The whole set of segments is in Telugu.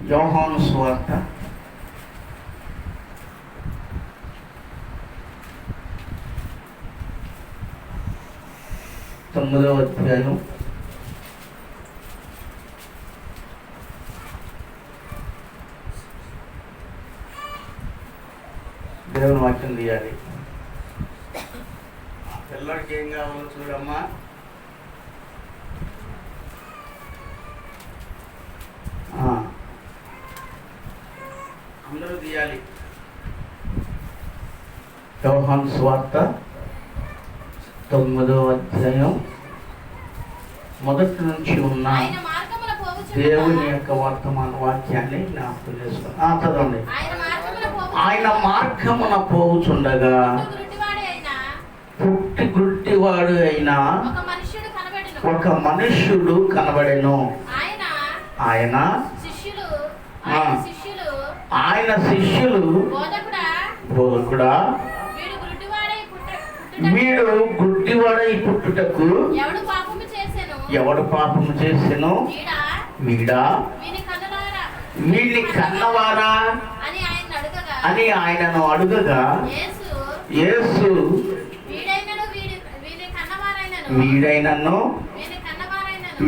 యోహాను సువార్త 9వ అధ్యాయం దేవుని వాక్యం తీయాలి. పిల్లడికి ఏం కావాలో చూడమ్మా. అందరూ తీయాలి. యోహాను సువార్త 9వ అధ్యాయం మొదటి నుంచి ఉన్న దేవుని యొక్క వర్తమాన వాక్యాన్ని జ్ఞాపకం చేసుకున్నాం. చదవండి. ఆయన మార్గమున పోవుచుండగా పుట్టి గుడ్డివాడు అయిన ఒక మనుష్యుడు కనబడెను. ఆయన శిష్యులు బోధకుడా, వీడు గుడ్డివాడై పుట్టుటకు ఎవడు పాపము చేసెను? వీడా వీడిని కన్నవారా అని ఆయనను అడుగగా, యేసు వీడైనను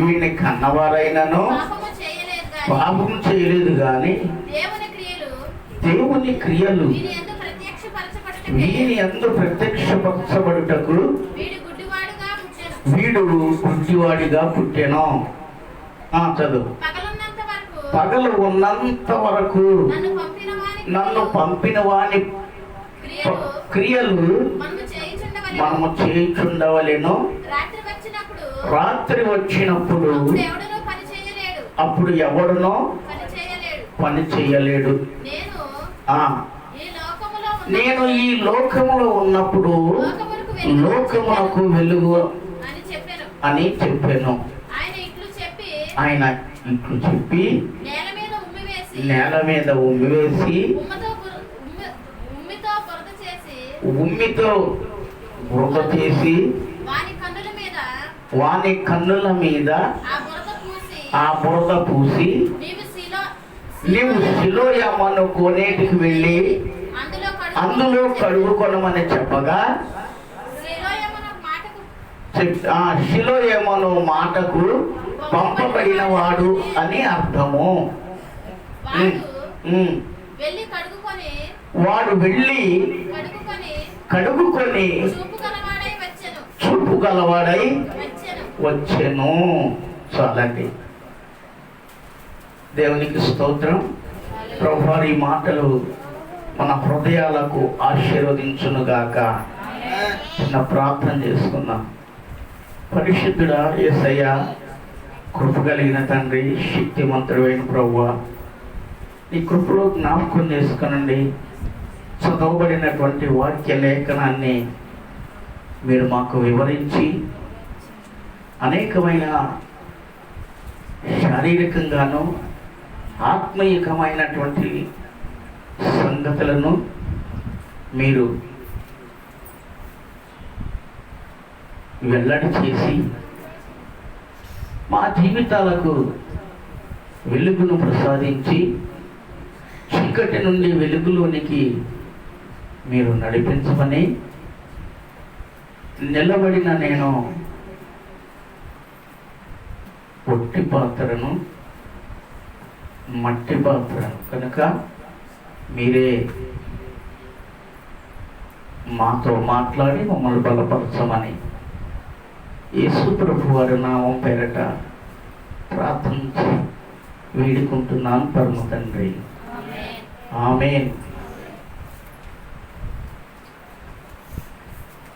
వీడిని కన్నవారైనను పాపము చేయలేదు గాని దేవుని క్రియలు వీని యందు ప్రత్యక్షపరచబడుటకు వీడు గుడ్డివాడిగా పుట్టెను. చదువు. పగలు ఉన్నంత వరకు నన్ను పంపిన వాని క్రియలు మనము చేయుచుండవలెను. రాత్రి వచ్చినప్పుడు అప్పుడు ఎవడునో పని చేయలేడు. నేను ఈ లోకములో ఉన్నప్పుడు లోకమునకు వెలుగు అని చెప్పాను. ఆయన ఇట్లు చెప్పి నేల మీద ఉమ్మివేసి ఉమ్మితో బురద చేసి వాని కన్నుల మీద ఆ బురద పూసి నీవు సిలోయమను కోనేటికి వెళ్ళి అందులో కడుగుకొనమని చెప్పగా, సిలోయమను మాటకు పంపబడిన వాడు అని అర్థము. వాడు వెళ్ళి కడుగుకొని చూపు గలవాడై వచ్చెను. చాలండి. దేవునికి స్తోత్రం. ప్రభువారి ఈ మాటలు మన హృదయాలకు ఆశీర్వదించునుగాక. చిన్న ప్రార్థన చేసుకుందాం. పరిశుద్ధుడా యేసయ్యా, కృప కలిగిన తండ్రి, శక్తిమంతుడైన ప్రభువా, ఈ కృపలో జ్ఞాపకం చేసుకునండి. చదవబడినటువంటి వాక్య లేఖనాన్ని మీరు మాకు వివరించి అనేకమైన శారీరకంగాను ఆత్మీయకమైనటువంటి సంగతులను మీరు వెల్లడి చేసి మా జీవితాలకు వెలుగును ప్రసాదించి చీకటి నుండి వెలుగులోనికి మీరు నడిపించమని నిలబడిన నేను పొట్టి పాత్రను, మట్టి పాత్రను కనుక మీరే మాతో మాట్లాడి మమ్మల్ని బలపరచమని యేసు ప్రభు వారి నామం పేరట ప్రార్థించి వేడుకుంటున్నాను పరమ తండ్రి. ఆమేన్.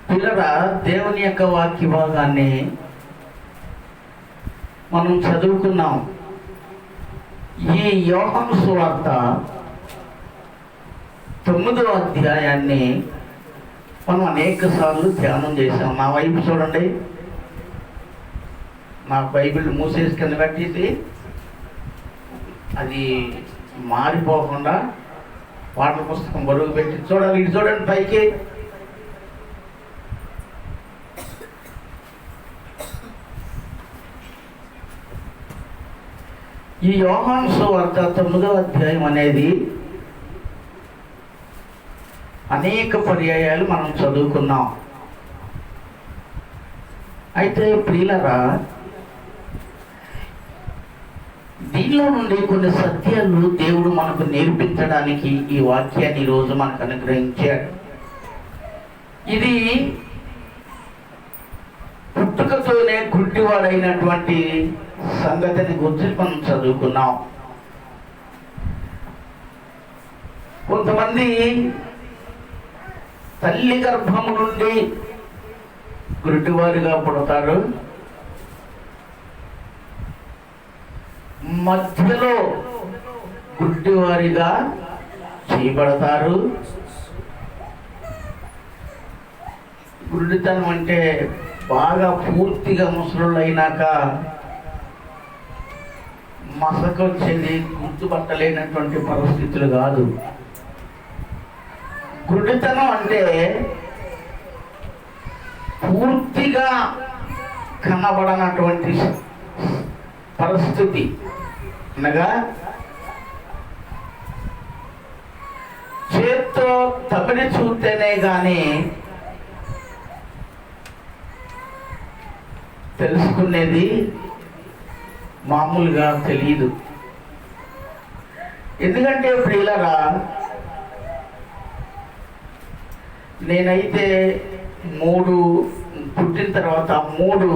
పిల్లరా, దేవుని యొక్క వాక్య భాగాన్ని మనం చదువుకున్నాం. ఈ యోహాను సువార్త 9వ అధ్యాయాన్ని మనం అనేక సార్లు ధ్యానం చేసాం. నా వైపు చూడండి. నా బైబిల్ మూసేసి కింద పెట్టేసి అది మారిపోకుండా పాటల పుస్తకం బరువు పెట్టి చూడాలి. ఇటు చూడండి పైకి. ఈ యోహాను సువార్త 9వ అధ్యాయం అనేది అనేక పర్యాయాలు మనం చదువుకున్నాం. అయితే ప్రియులరా, దీనిలో నుండి కొన్ని సత్యాలు దేవుడు మనకు నేర్పించడానికి ఈ వాక్యాన్ని ఈరోజు మనకు అనుగ్రహించాడు. ఇది పుట్టుకతోనే గుడ్డివాడైనటువంటి సంగతిని గురించి మనం చదువుకున్నాం. కొంతమంది తల్లి గర్భము నుండి గుడ్డివారిగా పుడతారు, మధ్యలో గుడ్డివారిగా చేయబడతారు. గుడ్డితనం అంటే బాగా పూర్తిగా ముసలు అయినాక మసకొచ్చేది, గుర్తుపట్టలేనటువంటి పరిస్థితులు కాదు. గుడ్డితనం అంటే పూర్తిగా కనబడనటువంటి పరిస్థితి. అనగా చేత్తో తమిడి చూస్తేనే కానీ తెలుసుకునేది మామూలుగా తెలియదు. ఎందుకంటే ప్రియులరా, నేనైతే పుట్టిన తర్వాత 3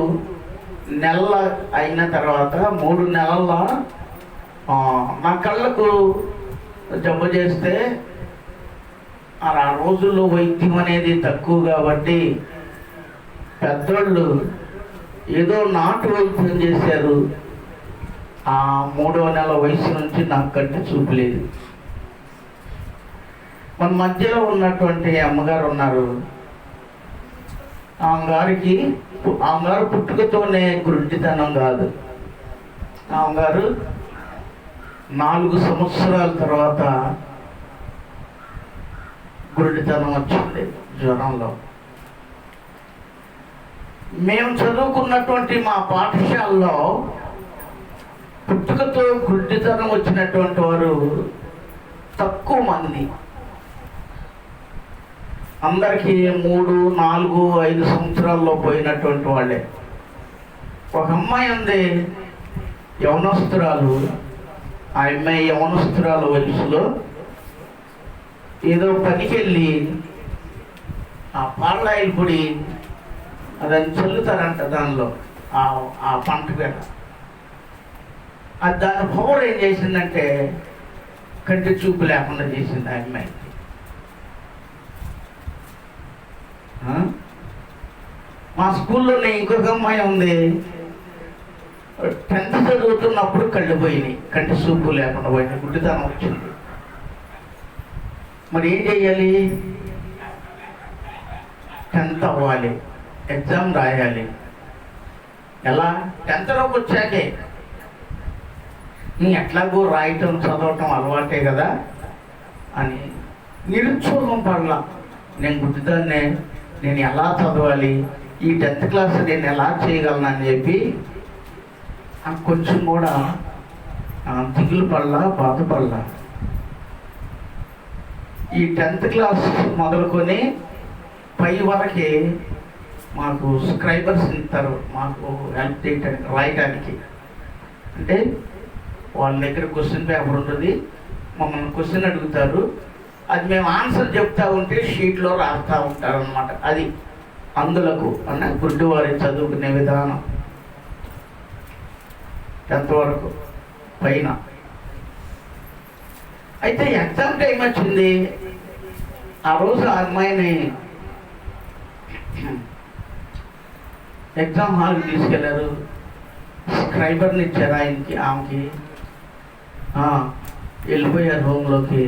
నెలల అయిన తర్వాత 3 నెలల నా కళ్ళకు జబ్బు చేస్తే ఆ రోజుల్లో వైద్యం అనేది తక్కువ కాబట్టి పెద్దోళ్ళు ఏదో నాటు వైద్యం చేశారు. ఆ 3వ నెల వయసు నుంచి నాకు కంటి చూపలేదు. మన మధ్యలో ఉన్నటువంటి అమ్మగారు ఉన్నారు. ఆమెగారు పుట్టుకతోనే గుడ్డితనం కాదు. ఆమెగారు 4 సంవత్సరాల తర్వాత గుడ్డితనం వచ్చింది జ్వరంలో. మేము చదువుకున్నటువంటి మా పాఠశాలలో పుట్టుకతో గుడ్డితనం వచ్చినటువంటి వారు తక్కువ మంది. అందరికీ 3, 4, 5 సంవత్సరాల్లో పోయినటువంటి వాళ్ళే. ఒక అమ్మాయి ఉంది, యవనస్తురాలు. ఆ అమ్మాయి యవనస్తురాల వయసులో ఏదో పనికెళ్ళి ఆ పాలాయిల పొడి అదని చల్లుతారంట దానిలో, ఆ పంట మీద. అది దాని పవర్ ఏం చేసిందంటే కంటి చూపు లేకుండా చేసింది ఆ అమ్మాయి. మా స్కూల్లోనే ఇంకొక అమ్మాయి ఉంది, 10th చదువుతున్నప్పుడు కళ్ళు పోయినాయి, కంటి చూపు లేకుండా పోయినాయి, గుడ్డితనం వచ్చింది. మరి ఏం చెయ్యాలి? 10th అవ్వాలి, ఎగ్జామ్ రాయాలి. ఎలా? 10thలోకి వచ్చాకే ఎట్లాగో రాయటం చదవటం అలవాటే కదా అని నిరుత్సాహం పడలా. నేను గుడ్డిదాన్నే, నేను ఎలా చదవాలి, ఈ 10th క్లాస్ నేను ఎలా చేయగలను అని చెప్పి కొంచెం కూడా దిగులు పడలా, బాధపడలా. ఈ 10th క్లాస్ మొదలుకొని పై వరకే మాకు స్క్రైబర్స్ ఇస్తారు, మాకు హెల్ప్ చేయడానికి, రాయడానికి. అంటే వాళ్ళ దగ్గర క్వశ్చన్ పేపర్ ఉంటుంది, మమ్మల్ని క్వశ్చన్ అడుగుతారు, అది మేము ఆన్సర్ చెప్తా ఉంటే షీట్లో రాస్తూ ఉంటారు అన్నమాట. అది అందులకు అన్న గుడ్డివారి చదువుకునే విధానం 10th వరకు పైన. అయితే ఎగ్జామ్ టైం వచ్చింది. ఆ రోజు ఆ అమ్మాయిని ఎగ్జామ్ హాల్కి తీసుకెళ్లారు. స్క్రైబర్ని ఇచ్చారు ఆమెకి. వెళ్ళిపోయారు హోమ్లోకి.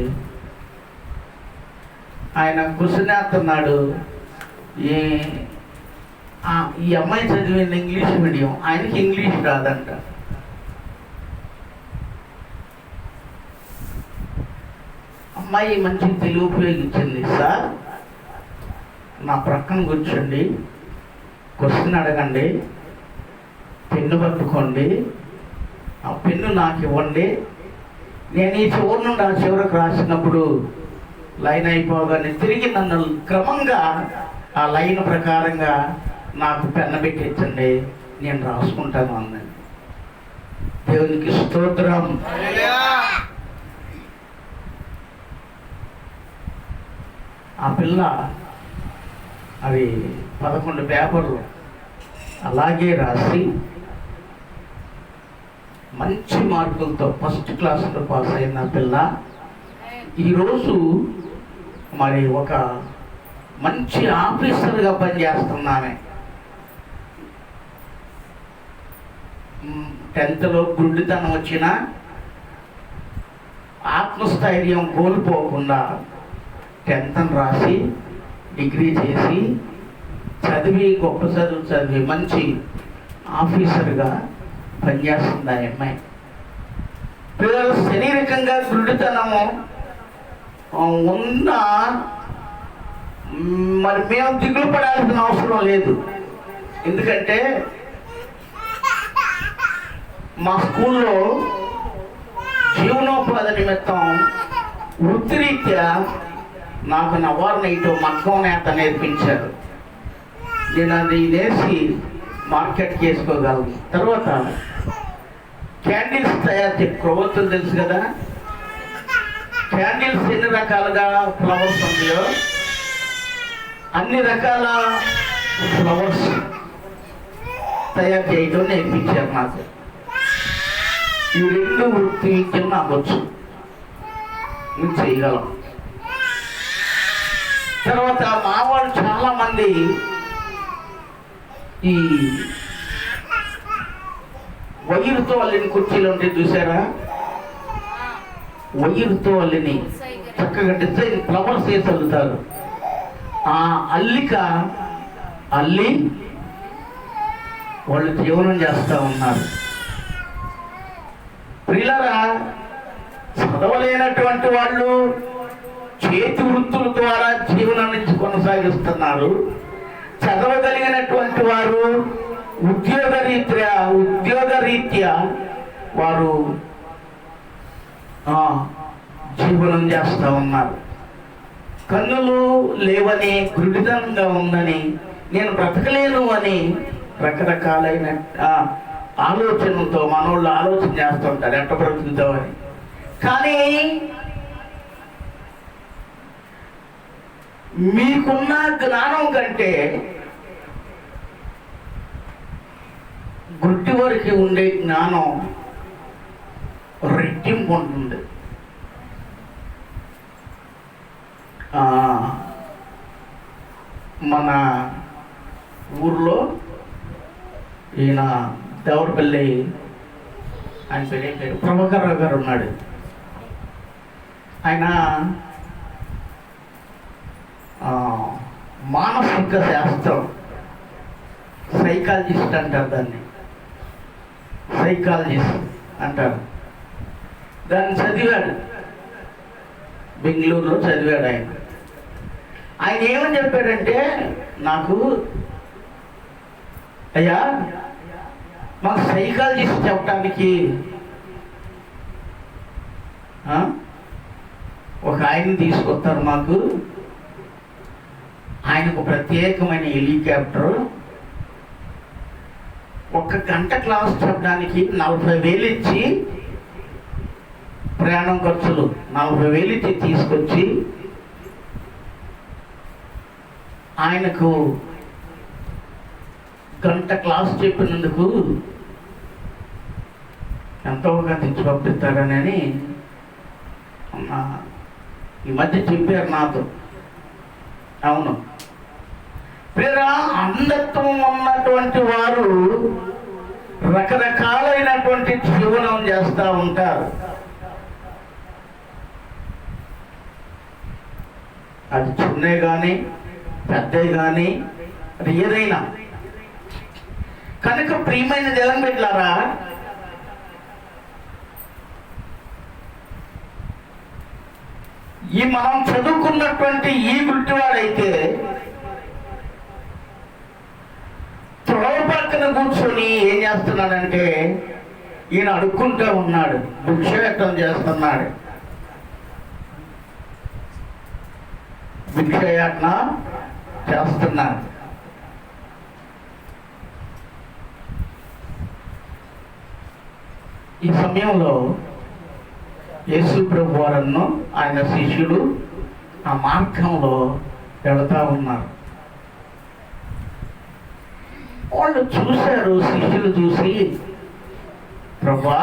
ఆయన కూర్చునేస్తున్నాడు. ఈ అమ్మాయి చదివింది ఇంగ్లీష్ మీడియం, ఆయనకి ఇంగ్లీష్ రాదంట. అమ్మాయి మంచి తెలుగు ఉపయోగించింది. సార్, నా ప్రక్కన కూర్చోండి, క్వశ్చన్ అడగండి, పెన్ను పట్టుకోండి, ఆ పెన్ను నాకు ఇవ్వండి, నేను ఈ చివరి నుండి ఆ చివరకు రాసినప్పుడు లైన్ అయిపోగానే తిరిగి నన్ను క్రమంగా ఆ లైన్ ప్రకారంగా నాకు పెన్ను పెట్టించండి, నేను రాసుకుంటాను అన్నాను. దేవునికి స్తోత్రం. ఆ పిల్ల అవి 11 పేపర్లు అలాగే రాసి మంచి మార్కులతో ఫస్ట్ క్లాస్లో పాస్ అయిన పిల్ల ఈరోజు మరి ఒక మంచి ఆఫీసర్గా పనిచేస్తున్నామే. 10th గుడ్డితనం వచ్చినా ఆత్మస్థైర్యం కోల్పోకుండా 10th రాసి డిగ్రీ చేసి చదివి గొప్ప చదువు చదివి మంచి ఆఫీసర్గా పనిచేస్తుంది ఆ అమ్మాయి. పిల్లలు శారీరకంగా గుడ్డితనము ఉన్న మరి మేము దిగులు పడాల్సిన అవసరం లేదు. ఎందుకంటే మా స్కూల్లో జీవనోపాధి నిమిత్తం వృత్తిరీత్యా నాకు నవారు నైట్ మగ్గం నేత నేర్పించారు. నేను అది నేసి మార్కెట్కి వేసుకోగలను. తర్వాత క్యాండిల్స్ తయారు చేసి ప్రవృత్తులు తెలుసు కదా, క్యాండిల్స్ ఎన్ని రకాలుగా ఫ్లవర్స్ ఉంటాయో అన్ని రకాల ఫ్లవర్స్ తయారు చేయడం నేర్పించారు నాకు. ఈ 2 వృత్తి విద్యలు నాకు వచ్చు, నేను చేయగలం. తర్వాత మా వాళ్ళు చాలా మంది ఈ వైరుతో అల్లిన కుర్చీలు ఉంటే చూసారా, వైరుతో అల్లిని చక్కగా డిజైన్ ఫ్లవర్స్ వేసి అల్లుతారు. ఆ అల్లిక అల్లి వాళ్ళు జీవనం చేస్తూ ఉన్నారు. ప్రియులారా, చదవలేనటువంటి వాళ్ళు చేతి వృత్తుల ద్వారా జీవనాన్ని కొనసాగిస్తున్నారు. చదవగలిగినటువంటి వారు ఉద్యోగరీత్యా వారు జీవనం చేస్తూ ఉన్నారు. కన్నులు లేవని, గుడితనంగా ఉందని, నేను బ్రతకలేను అని రకరకాలైన ఆలోచనలతో మనోళ్ళు ఆలోచన చేస్తుంటారు ఎట్ట బ్రతుకుతామని. కానీ మీకున్న జ్ఞానం కంటే గుడ్డి వారికి ఉండే జ్ఞానం రెట్టింపు ఉంటుంది. మన ఊర్లో ఈయన దేవరపల్లి ఆయన పేరు ప్రభాకర్ గారు ఉన్నాడు. ఆయన మానసిక శాస్త్రం సైకాలజిస్ట్ అంటారు, దాన్ని సైకాలజిస్ట్ అంటారు. దాన్ని చదివాడు, బెంగళూరులో చదివాడు. ఆయన ఏమని చెప్పాడంటే, నాకు అయ్యా మాకు సైకాలజిస్ట్ చెప్పడానికి ఒక ఆయన తీసుకొస్తారు, మాకు ఆయనకు ప్రత్యేకమైన హెలికాప్టర్, 1 గంట క్లాస్ చెప్పడానికి 40,000 ఇచ్చి, ప్రయాణం ఖర్చులు 40,000 ఇచ్చి తీసుకొచ్చి ఆయనకు గంట క్లాస్ చెప్పినందుకు ఎంతో తెచ్చి పంపిస్తారని ఈ మధ్య చెప్పారు నాతో. అవును, పేరా అంధత్వం ఉన్నటువంటి వారు రకరకాలైనటువంటి జీవనం చేస్తూ ఉంటారు. అది చిన్నే కానీ పెద్దే కానీ అది ఏదైనా. కనుక ప్రియమైన దేవుని బిడ్డలారా, ఈ మనం చదువుకున్నటువంటి ఈ గుడ్డివాడైతే త్రోవ పక్కన కూర్చొని ఏం చేస్తున్నాడంటే ఈయన అడుక్కుంటూ ఉన్నాడు, భిక్షయత్నం చేస్తున్నాడు. భిక్షయాటన చేస్తున్నాడు. ఈ సమయంలో యేసు ప్రభు వారನ್ನು ఆయన శిష్యులు ఆ మార్గంలో వెళతా ఉన్నారు. వాళ్ళు చూశారు, శిష్యులు చూసి, ప్రభువా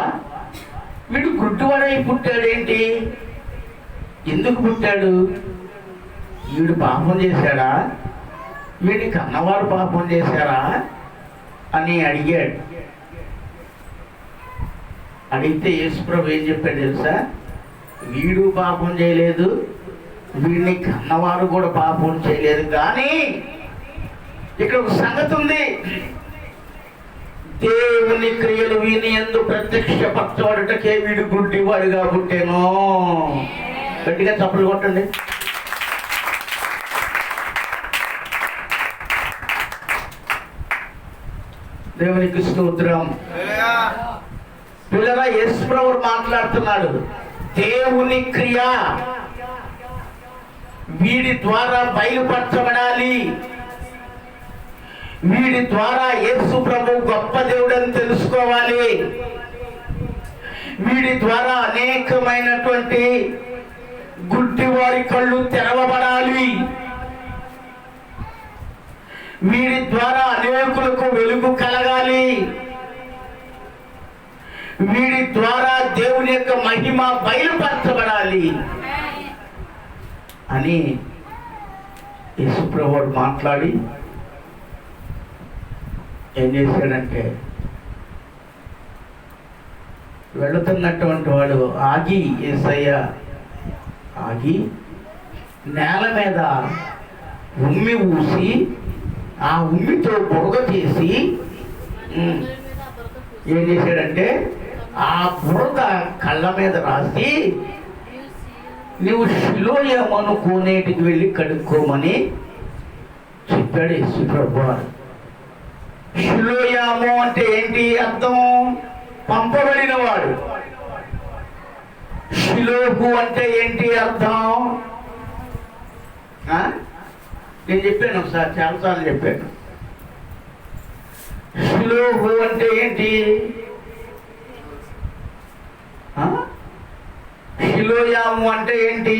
వీడు గుడ్డివాడై పుట్టాడేంటి? ఎందుకు పుట్టాడు? వీడు పాపం చేశాడా? వీడిని కన్నవారు పాపం చేశారా అని అడిగాడు. అడిగితే యేసుప్రభు ఏం చెప్పాడు తెలుసా? వీడు పాపం చేయలేదు, వీడిని కన్నవారు కూడా పాపం చేయలేదు. కానీ ఇక్కడ ఒక సంగతి ఉంది, దేవుని క్రియలు వీని యందు ప్రత్యక్షపరచబడుటకే వీడు గుడ్డివాడుగా పుట్టేనో. గట్టిగా చప్పలు కొట్టండి. దేవునికి స్తోత్రం. పిల్లల యేసుప్రభు మాట్లాడుతున్నాడు, దేవుని క్రియ వీడి ద్వారా బయలుపరచబడాలి. వీడి ద్వారా యేసు ప్రభు గొప్ప దేవుడని తెలుసుకోవాలి. వీడి ద్వారా అనేకమైనటువంటి గుడ్డివారి కళ్ళు తెరవబడాలి. వీడి ద్వారా అనేకులకు వెలుగు కలగాలి. వీడి ద్వారా దేవుని యొక్క మహిమ బయలుపరచబడాలి అని యేసుప్రభువు మాట్లాడి ఏం చేశాడంటే, వెళుతున్నటువంటి వాడు ఆగి, యేసయ్య ఆగి నేల మీద ఉమ్మి ఊసి ఆ ఉమ్మితో బురద చేసి ఏం చేశాడంటే ఆ బురద కళ్ళ మీద రాసి, నువ్వు షిలోయమను కోనేటికి వెళ్ళి కడుక్కోమని చెప్పాడు యేసుప్రభు వారు. షిలోయాము అంటే ఏంటి అర్థం? పంపబడిన వాడు. షిలోహు అంటే ఏంటి అర్థం? నేను చెప్పాను ఒకసారి, చాలాసార్లు చెప్పాను. షిలోహు అంటే ఏంటి? షిలోయాము అంటే ఏంటి?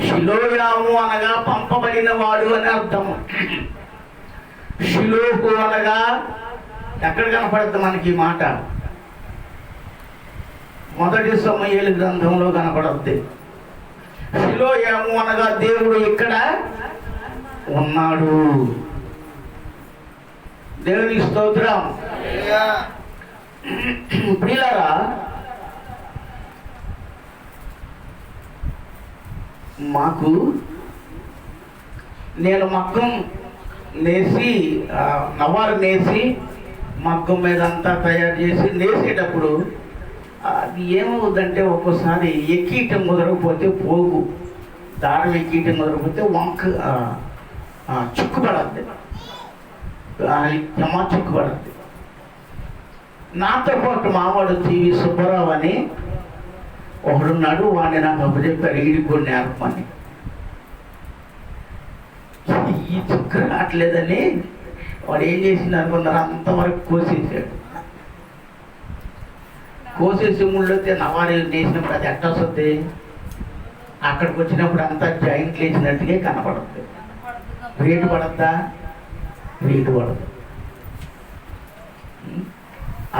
షిలోయాము అనగా పంపబడిన వాడు అని అర్థం. షిలోహు అనగా ఎక్కడ కనపడుతుంది మనకి ఈ మాట? మొదటి సమూయేలు గ్రంథంలో కనపడుద్ది. షిలోయాము అనగా దేవుడు ఇక్కడ ఉన్నాడు. దేవునికి స్తోత్రం. ప్రియులారా, మాకు నేను మగ్గం నేసి నవారు నేసి మగ్గం మీద అంతా తయారు చేసి నేసేటప్పుడు అది ఏమవుద్దంటే ఒక్కోసారి ఎక్కీయటం కుదరకపోతే పోగు, దారం ఎక్కీయటం కుదరకపోతే వంక చిక్కుపడద్ది, జమా చిక్కుపడద్ది. నాతో పాటు మావాడు టీవీ సుబ్బారావు అని ఒకడున్నాడు. వాడిని నాకు అప్పచెప్పారు, ఈడికి కూడా నేర్పమని. ఈ చిక్కు రావట్లేదని వాడు ఏం చేసింది అనుకున్నారు, అంతవరకు కోసేసాడు. కోసేసి ముళ్ళొస్తే నవారు నేసినప్పుడు అది ఎట్ట వస్తుంది? అక్కడికి వచ్చినప్పుడు అంతా జాయింట్లు వేసినట్టుగా కనపడుతుంది. రేటు పడద్దా? రేటు పడదు.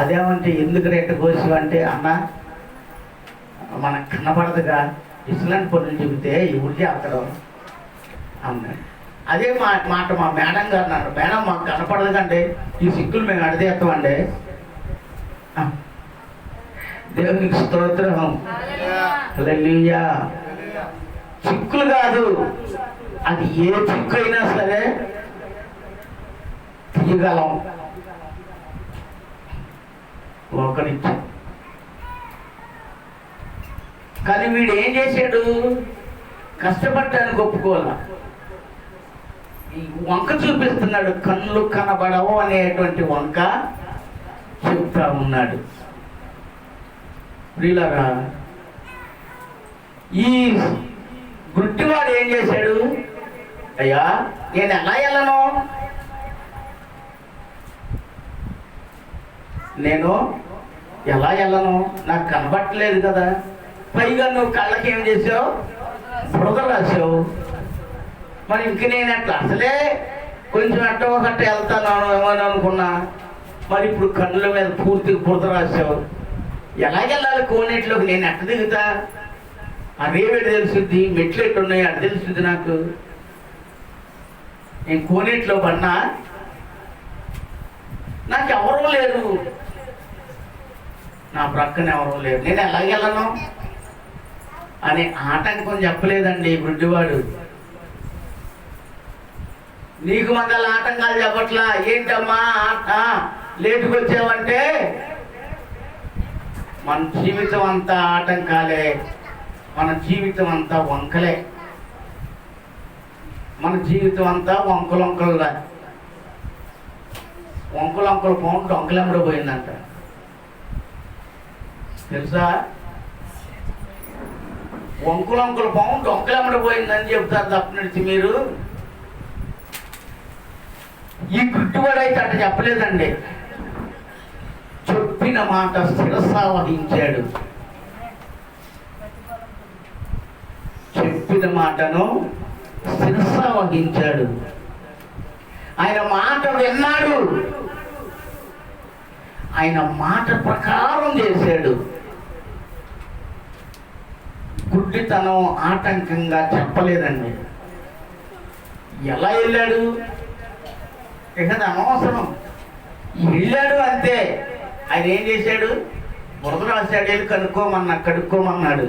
అదేమంటే ఎందుకు రేటు కోసావంటే, అన్న మనకు కనపడదుగా, ఇస్లాంటి పనులు చెబితే ఎవరు చేస్తాడు అన్నాడు. అదే మాట మా మేడం గారు అన్నారు, మేడం మాకు కనపడదు కంటే ఈ సిక్కులు మేము అడిదేస్తామండి. దేవునికి స్తోత్రం. హల్లెలూయా. చిక్కులు కాదు, అది ఏ చిక్కు అయినా సరే తీయగలం ఒకరించి. కానీ వీడు ఏం చేశాడు? కష్టపడ్డానికి ఒప్పుకోవాల. ఈ వంక చూపిస్తున్నాడు. కళ్ళు కనబడవు అనేటువంటి వంక చెప్తా ఉన్నాడు. ప్రియులారా, ఈ గుడ్డివాడు ఏం చేశాడు? అయ్యా, నేను ఎలా వెళ్ళను? నేను ఎలా వెళ్ళను? నాకు కనబట్టలేదు కదా. పైగా నువ్వు కళ్ళకి ఏం చేసావు? బురద రాసావు. మరి ఇంక నేను ఎట్లా? అసలే కొంచెం అట్ట వెళ్తాను ఏమని అనుకున్నా. మరి ఇప్పుడు కళ్ళ మీద పూర్తిగా బురద రాసావు. ఎలాగెళ్ళాలి కోనేటిలోకి? నేను ఎట్ట దిగుతా? ఆ రేవేడు తెలుసుద్ది, మెట్లు ఎట్టు ఉన్నాయి అటు తెలుసుద్ది నాకు. నేను కోనేటిలో పడినా నాకు ఎవరూ లేరు, నా ప్రక్కన ఎవరూ లేరు, నేను ఎలాగెళ్ళను అని ఆటంకం చెప్పలేదండి గుడ్డివాడు. నీకు మందల ఆటంకాలు చెప్పట్లా. ఏంటమ్మా లేటుకు వచ్చావంటే మన జీవితం అంతా ఆటంకాలే, మన జీవితం అంతా వంకలే, మన జీవితం అంతా వంకలొంకలుగా. వంకలొంకలు పోండి వంకలెమ్మడ పోయిందంట తెలుసా? వంకలొంకలు పోండి వంకలెమ్మడ పోయిందని చెప్తారు తప్పనిచ్చి మీరు. ఈ గుడ్డివాడైతే అట్ట చెప్పలేదండి. చెప్పిన మాట శిరసా వహించాడు. చెప్పిన మాటను శిరసా వహించాడు. ఆయన మాట విన్నాడు, ఆయన మాట ప్రకారం చేశాడు. గుడ్డితనం ఆటంకంగా చెప్పలేదండి. ఎలా వెళ్ళాడు? ఇక అనవసరం, వెళ్ళాడు అంతే. ఆయన ఏం చేశాడు? బురద రాశాడు, వెళ్ళి కడుక్కోమన్నాడు.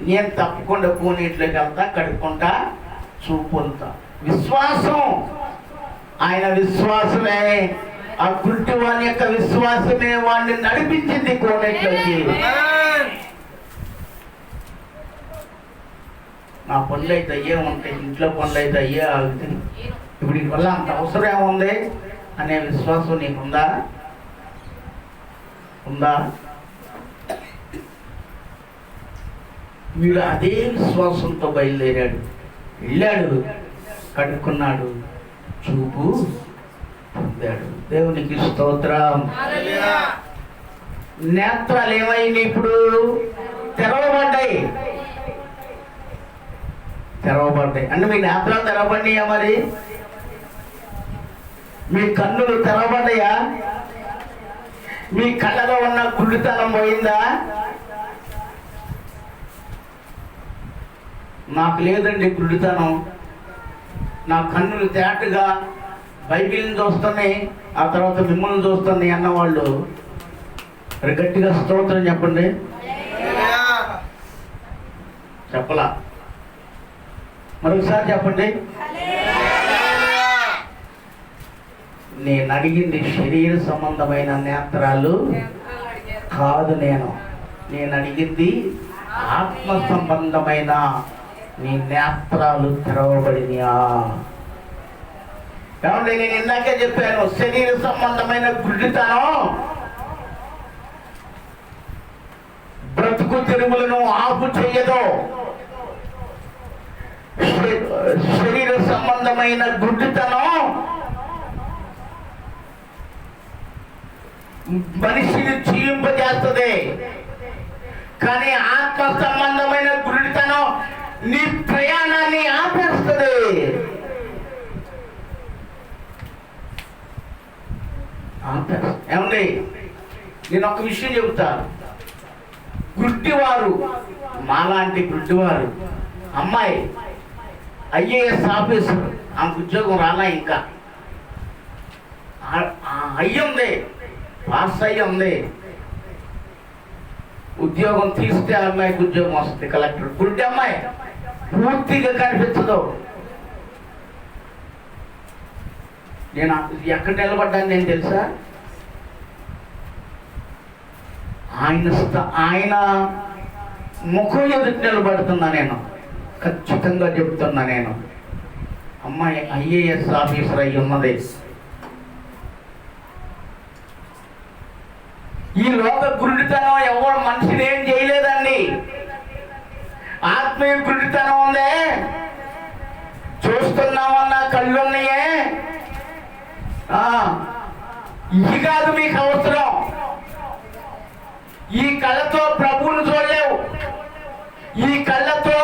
నేను తప్పకుండా కోనేట్లోకి వెళ్తా, కడుక్కుంటా, చూపుతా. విశ్వాసం, ఆయన విశ్వాసమే, ఆ గుడ్డి వాని యొక్క విశ్వాసమే వాడిని నడిపించింది కోనేట్లోకి. నా పనులు అయితే అయ్యే ఉంటాయి, ఇంట్లో పనులు అయితే అయ్యే ఆగుతాయి. ఇప్పుడు ఈ వల్ల అంత అవసరం ఏముంది అనే విశ్వాసం నీకుందా? ఉందా? వీడు అదే విశ్వాసంతో బయలుదేరాడు, వెళ్ళాడు, కడుక్కున్నాడు, చూపు పొందాడు. దేవునికి స్తోత్రం. నేత్రాలు ఏమైంది? ఇప్పుడు తెరవబడ్డాయి. అంటే మీ నేత్రాలు తెరవబడినాయా? మరి మీ కన్నులు తెరవబడ్డాయా? మీ కళ్ళలో ఉన్న గుడ్డితనం పోయిందా? నాకు లేదండి గుడ్డితనం, నా కన్నులు తేటగా బైబిల్ని చూస్తున్నాయి, ఆ తర్వాత మిమ్మల్ని చూస్తున్నాయి అన్నవాళ్ళు గట్టిగా స్తోత్రం చెప్పండి. చెప్పలా? మరొకసారి చెప్పండి. నేను అడిగింది శరీర సంబంధమైన నేత్రాలు కాదు. నేను అడిగింది ఆత్మ సంబంధమైన నీ నేత్రాలు తెరవబడినయా? కాబట్టి నేను ఇందాకే చెప్పాను, శరీర సంబంధమైన గుడ్డితనం బ్రతుకు తెరువులను ఆపు చెయ్యదు. శరీర సంబంధమైన గుడ్డితనం మనిషిని జీవింపజేస్తుంది, కానీ ఆత్మ సంబంధమైన గుడ్డితనం నీ ప్రయాణాన్ని ఆపేస్తుంది. ఏమండి, నేను ఒక విషయం చెబుతాను. గుడ్డివారు, మాలాంటి గుడ్డివారు అమ్మాయి ఐఏఎస్ ఆఫీసర్, ఆమెకు ఉద్యోగం రాలా, ఇంకా అయ్యింది, పాస్ అయ్యింది, ఉద్యోగం తీస్తే అమ్మాయికి ఉద్యోగం వస్తుంది, కలెక్టర్. గుడ్డి అమ్మాయి, పూర్తిగా కనిపించదు. నేను ఎక్కడ నిలబడ్డాను నేను తెలుసా? ఆయన ముఖం ఎదుటి నిలబడుతున్నా నేను, ఖచ్చితంగా చెప్తున్నా. నేను అమ్మాయి IAS ఆఫీసర్ అయి ఉన్నది. ఈ లోక గురుడితనం ఎవరు మనిషిని ఏం చేయలేదండి. ఆత్మీయ గురుడితనం ఉందే, చూస్తున్నామన్నా కళ్ళున్నాయే, ఇది కాదు మీకు అవసరం. ఈ కళ్ళతో ప్రభువుని చూడలేవు, ఈ కళ్ళతో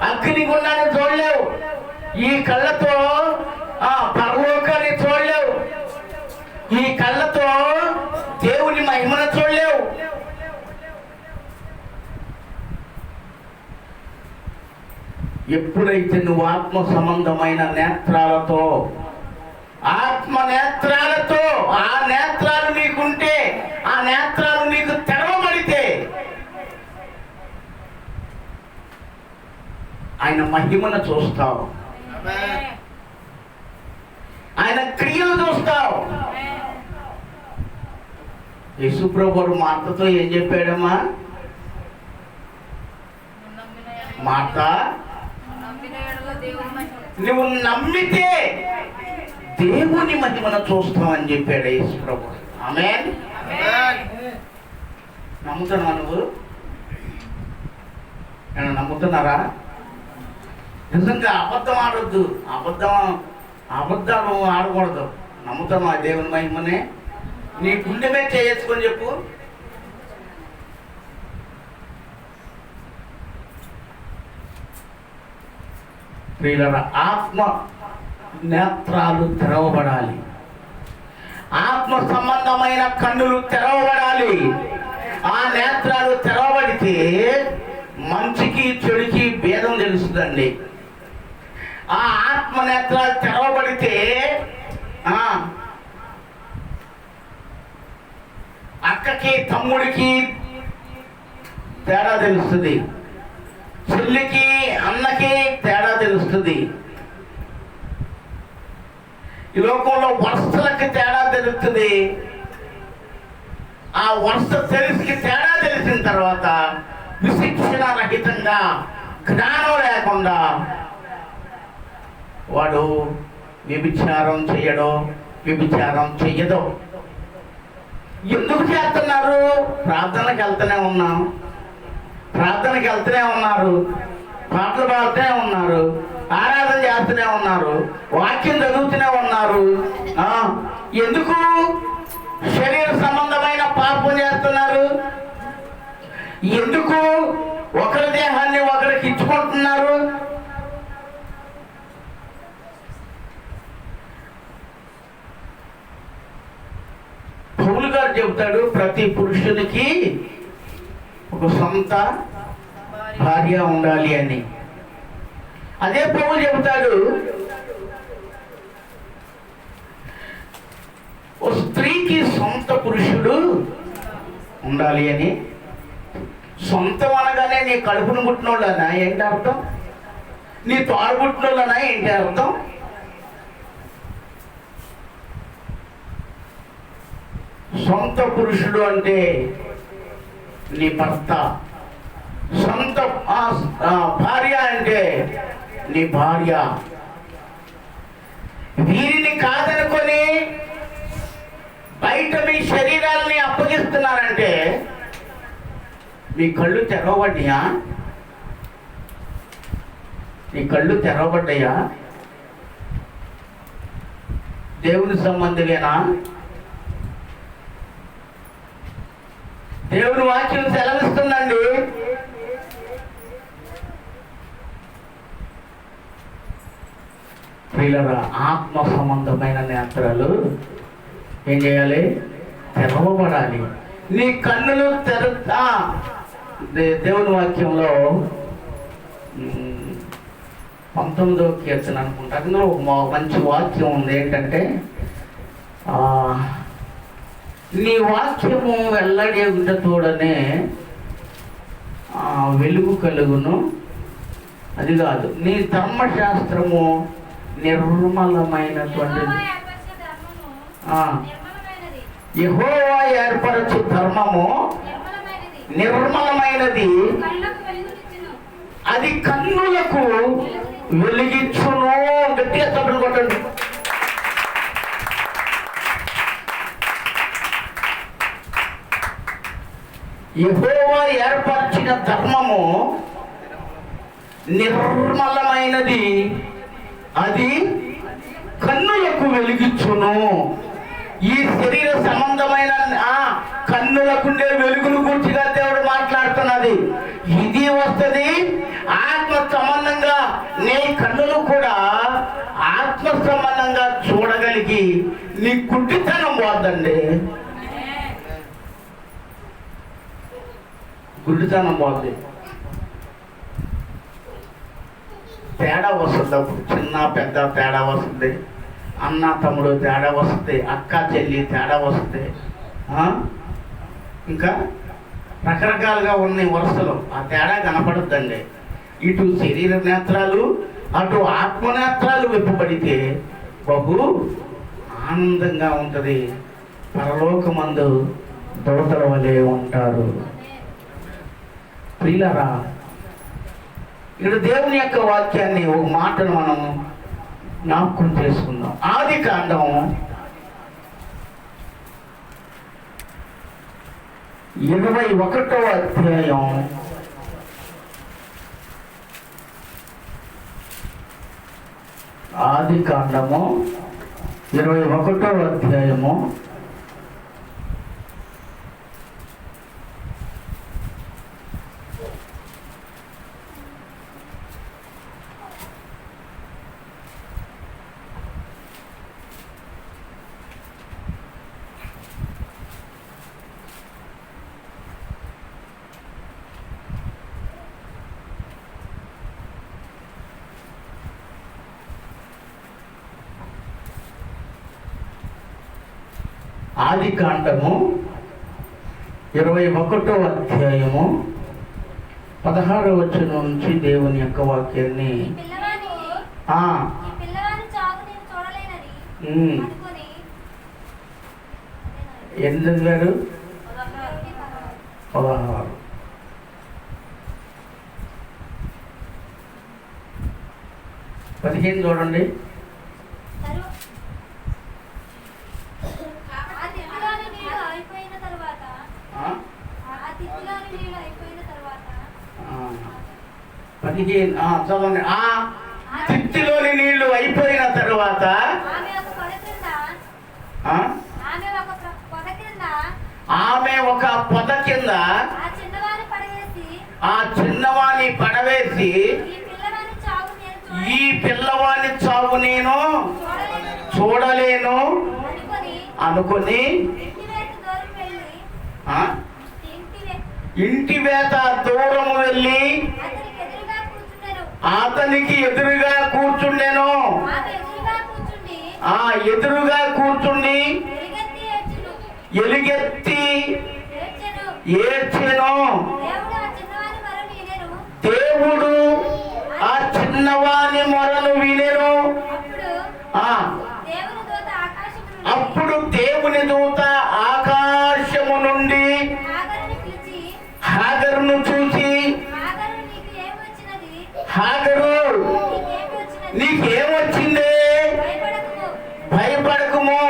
అగ్నిగుండాన్ని చూడలేవు, ఈ కళ్ళతో పరలోకాన్ని చూడలేవు, ఈ కళ్ళతో దేవుని మహిమను చూడలేవు. ఎప్పుడైతే నువ్వు ఆత్మ సంబంధమైన నేత్రాలతో, ఆత్మ నేత్రాలతో, ఆ నేత్రాలు నీకుంటే, ఆ నేత్రాలు నీకు తెరవబడితే ఆయన మహిమను చూస్తావు, ఆయన క్రియలు చూస్తావు. యేసుప్రభువు మార్తతో ఏం చెప్పాడమ్మా? మార్త, నువ్వు నమ్మితే దేవుని మహిమను చూస్తావని చెప్పాడు యేసుప్రభువు. ఆమేన్. నమ్ముతున్నావా నువ్వు? నమ్ముతున్నారా? నిజంగా అబద్ధం ఆడొద్దు, అబద్ధాలు ఆడకూడదు. నమ్ముతున్నావా దేవుని మహిమనే? నీ గుండె మీద చేసుకొని చెప్పు. ప్రియులారా, ఆత్మ నేత్రాలు తెరవబడాలి, ఆత్మ సంబంధమైన కన్నులు తెరవబడాలి. ఆ నేత్రాలు తెరవబడితే మంచికి చెడుకి భేదం తెలుస్తుందండి. ఆ ఆత్మ నేత్రాలు తెరవబడితే అక్కకి తమ్ముడికి తేడా తెలుస్తుంది, చెల్లికి అన్నకి తేడా తెలుస్తుంది. ఈ లోకంలో వరుసలకి తేడా తెలుస్తుంది. ఆ వరుస తెలిసి తేడా తెలిసిన తర్వాత విశిక్షణ రహితంగా, జ్ఞానం లేకుండా వాడు వ్యభిచారం చేయడో వ్యభిచారం చెయ్యదో. ఎందుకు చేస్తున్నారు? ప్రార్థనకి వెళ్తూనే ఉన్నాం, ప్రార్థనకి వెళ్తూనే ఉన్నారు, పాటలు పాడుతూనే ఉన్నారు, ఆరాధన చేస్తూనే ఉన్నారు, వాక్యం చదువుతూనే ఉన్నారు. ఎందుకు శరీర సంబంధమైన పాపం చేస్తున్నారు? ఎందుకు ఒకరి దేహాన్ని ఒకరికి ఇచ్చుకుంటున్నారు? పౌలు గారు చెబుతాడు, ప్రతి పురుషునికి ఒక సొంత భార్య ఉండాలి అని. అదే పౌలు చెబుతాడు, ఓ స్త్రీకి సొంత పురుషుడు ఉండాలి అని. సొంతం అనగానే నీ కడుపును పుట్టినోళ్ళనా ఏంటి అర్థం? నీ తోడు పుట్టినోళ్ళనా ఏంటి అర్థం? సొంత పురుషుడు అంటే నీ భర్త, సొంత భార్య అంటే నీ భార్య. వీరిని కాదనుకొని బయట మీ శరీరాలని అప్పగిస్తున్నారంటే మీ కళ్ళు తెరవబడ్డాయా? నీ కళ్ళు తెరవబడ్డాయా? దేవుని సంబంధమేనా? దేవుని వాక్యం సెలవిస్తుందండి, ప్రియులారా, ఆత్మ సంబంధమైన నేత్రాలు ఏం చేయాలి? తెరవబడాలి. నీ కన్నులు తెరతా. దేవుని వాక్యంలో 19వ కీర్తన అనుకుంటా, అందులో ఒక మంచి వాక్యం ఉంది. ఏంటంటే, నీ వాక్యము వెల్లడేగుట తోడనే వెలుగు కలుగును. అది కాదు, నీ ధర్మశాస్త్రము నిర్మలమైనటువంటిది. యెహోవా ఏర్పరచు ధర్మము నిర్మలమైనది, అది కన్నులకు వెలిగించును. గట్టిగా చప్పట్లు కొట్టండి. యెహోవా ఏర్పరిచిన ధర్మము నిర్మలమైనది, అది కన్నులకు వెలిగించును. ఈ శరీర సంబంధమైన కన్నులకుండే వెలుగును గుర్చిగా దేవుడు మాట్లాడుతున్నది. ఇది వస్తుంది ఆత్మ సంబంధంగా. నీ కన్నులు కూడా ఆత్మ సంబంధంగా చూడగలిగి నీ గుడ్డితనం పోద్దండి. గుడ్డితనం పోద్ది. తేడా వస్తుంది. అప్పుడు చిన్న పెద్ద తేడా వస్తుంది, అన్న తమ్ముడు తేడా వస్తుంది, అక్క చెల్లి తేడా వస్తుంది, ఇంకా రకరకాలుగా ఉన్నాయి వరుసలు. ఆ తేడా కనపడుద్దండి. ఇటు శరీర నేత్రాలు, అటు ఆత్మనేత్రాలు విప్పబడితే బహు ఆనందంగా ఉంటుంది. పరలోకమందు దూతల వలె ఉంటారు. ప్రియులారా, ఇక్కడ దేవుని యొక్క వాక్యాన్ని ఒక మాటను మనం జ్ఞాపకం చేసుకుందాం. ఆదికాండం 21వ అధ్యాయం 21వ అధ్యాయము 21వ అధ్యాయము 16వ వచనం నుంచి దేవుని యొక్క వాక్యాన్ని ఎందుకు గారు 16 15 చూడండి. చదవండి. ఆ తిత్తిలోని నీళ్లు అయిపోయిన తర్వాత ఆమె ఒక పొద కింద ఆ చిన్నవాణి పడవేసి ఈ పిల్లవాని చావు నేను చూడలేను అనుకొని ఇంటి వేత దూరము వెళ్ళి అతనికి ఎదురుగా కూర్చుండెను. ఎదురుగా కూర్చుండి ఎలుగెత్తి ఏడ్చెను. దేవుడు ఆ చిన్నవాని మొరను వినెను. అప్పుడు దేవుని దూత ఆకాశము నుండి హాగరును చూసి, హాగరు నీకేమొచ్చింది? భయపడకుము.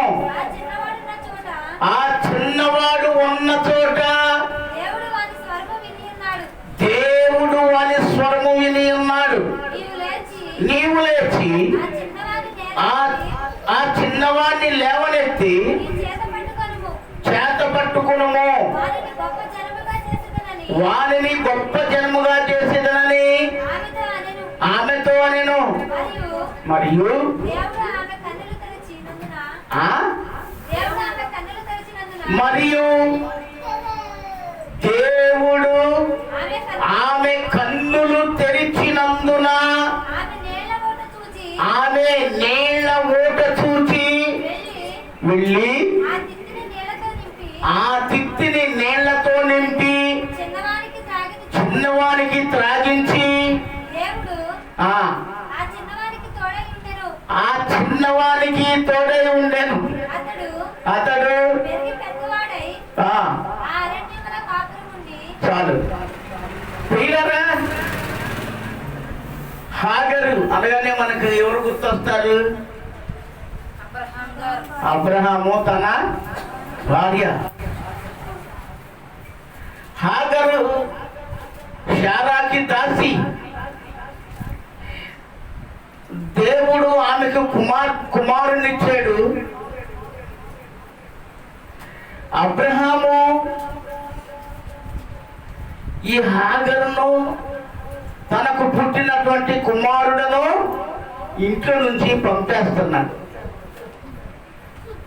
ఆ చిన్నవాడు ఉన్న చోట దేవుడు వాని స్వరము విని ఉన్నాడు. నీవు లేచి ఆ చిన్నవాడిని లేవనెత్తి చేత పట్టుకునుము, వారిని గొప్ప జన్మగా చేసేదనని ఆమెతో అనెను. మరియు దేవుడు ఆమె కన్నులు తెరిచినందున ఆమె నీళ్ల ఊట చూచి వెళ్ళి ఆ తిత్తిని నీళ్లతో నింపి చిన్నవానికి త్రాగించి ఆ చిన్నవానికి తోడై ఉండెను. అతడు చాలు. హాగరు అనగానే మనకు ఎవరు గుర్తొస్తారు? అబ్రహాము తన భార్య. హాగరు శారాకి దాసి. దేవుడు ఆమెకు కుమారునిచ్చాడు. అబ్రహాము ఈ హాగరును తనకు పుట్టినటువంటి కుమారుడును ఇంట్లో నుంచి పంపేస్తున్నాడు.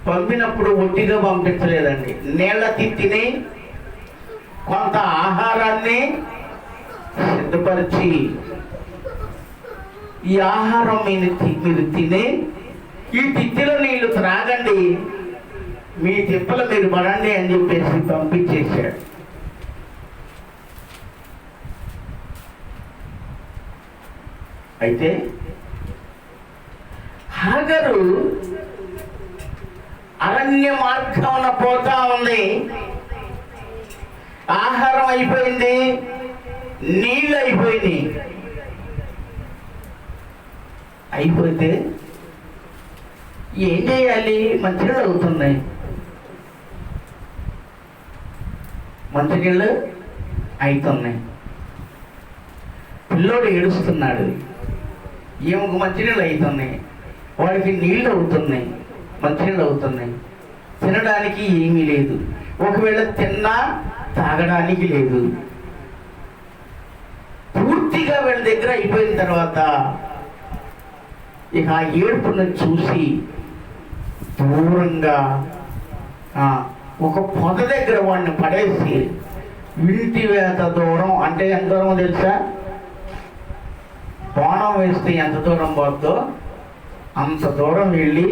పంపినప్పుడు ఒట్టిగా పంపించలేదండి. నీళ్ళ తిత్తిని కొంత ఆహారాన్ని సిద్ధపరిచి, ఈ ఆహారం మీరు తిని ఈ తిత్తిలో నీళ్లు త్రాగండి, మీ తిప్పలు మీరు పడండి అని చెప్పేసి పంపించేశాడు. అయితే హాగరు అరణ్య మార్గమున పోతా ఉంది. ఆహారం అయిపోయింది, నీళ్ళు అయిపోయింది. అయిపోతే ఏం చేయాలి? మంచినీళ్ళు అవుతున్నాయి. మంచినీళ్ళు అవుతున్నాయి. పిల్లోడు ఏడుస్తున్నాడు. ఏమొక మంచినీళ్ళు అవుతున్నాయి, వాడికి నీళ్ళు అవుతున్నాయి, మంచినీళ్ళు అవుతున్నాయి. తినడానికి ఏమీ లేదు. ఒకవేళ తిన్నా తాగడానికి లేదు. పూర్తిగా వీళ్ళ దగ్గర అయిపోయిన తర్వాత ఇక ఆ ఏడుపును చూసి దూరంగా ఒక పొద దగ్గర వాడిని పడేసి, ఇంటి వేత దూరం అంటే ఎంత దూరం తెలుసా? బాణం వేస్తే ఎంత దూరం పోద్దో అంత దూరం వెళ్ళి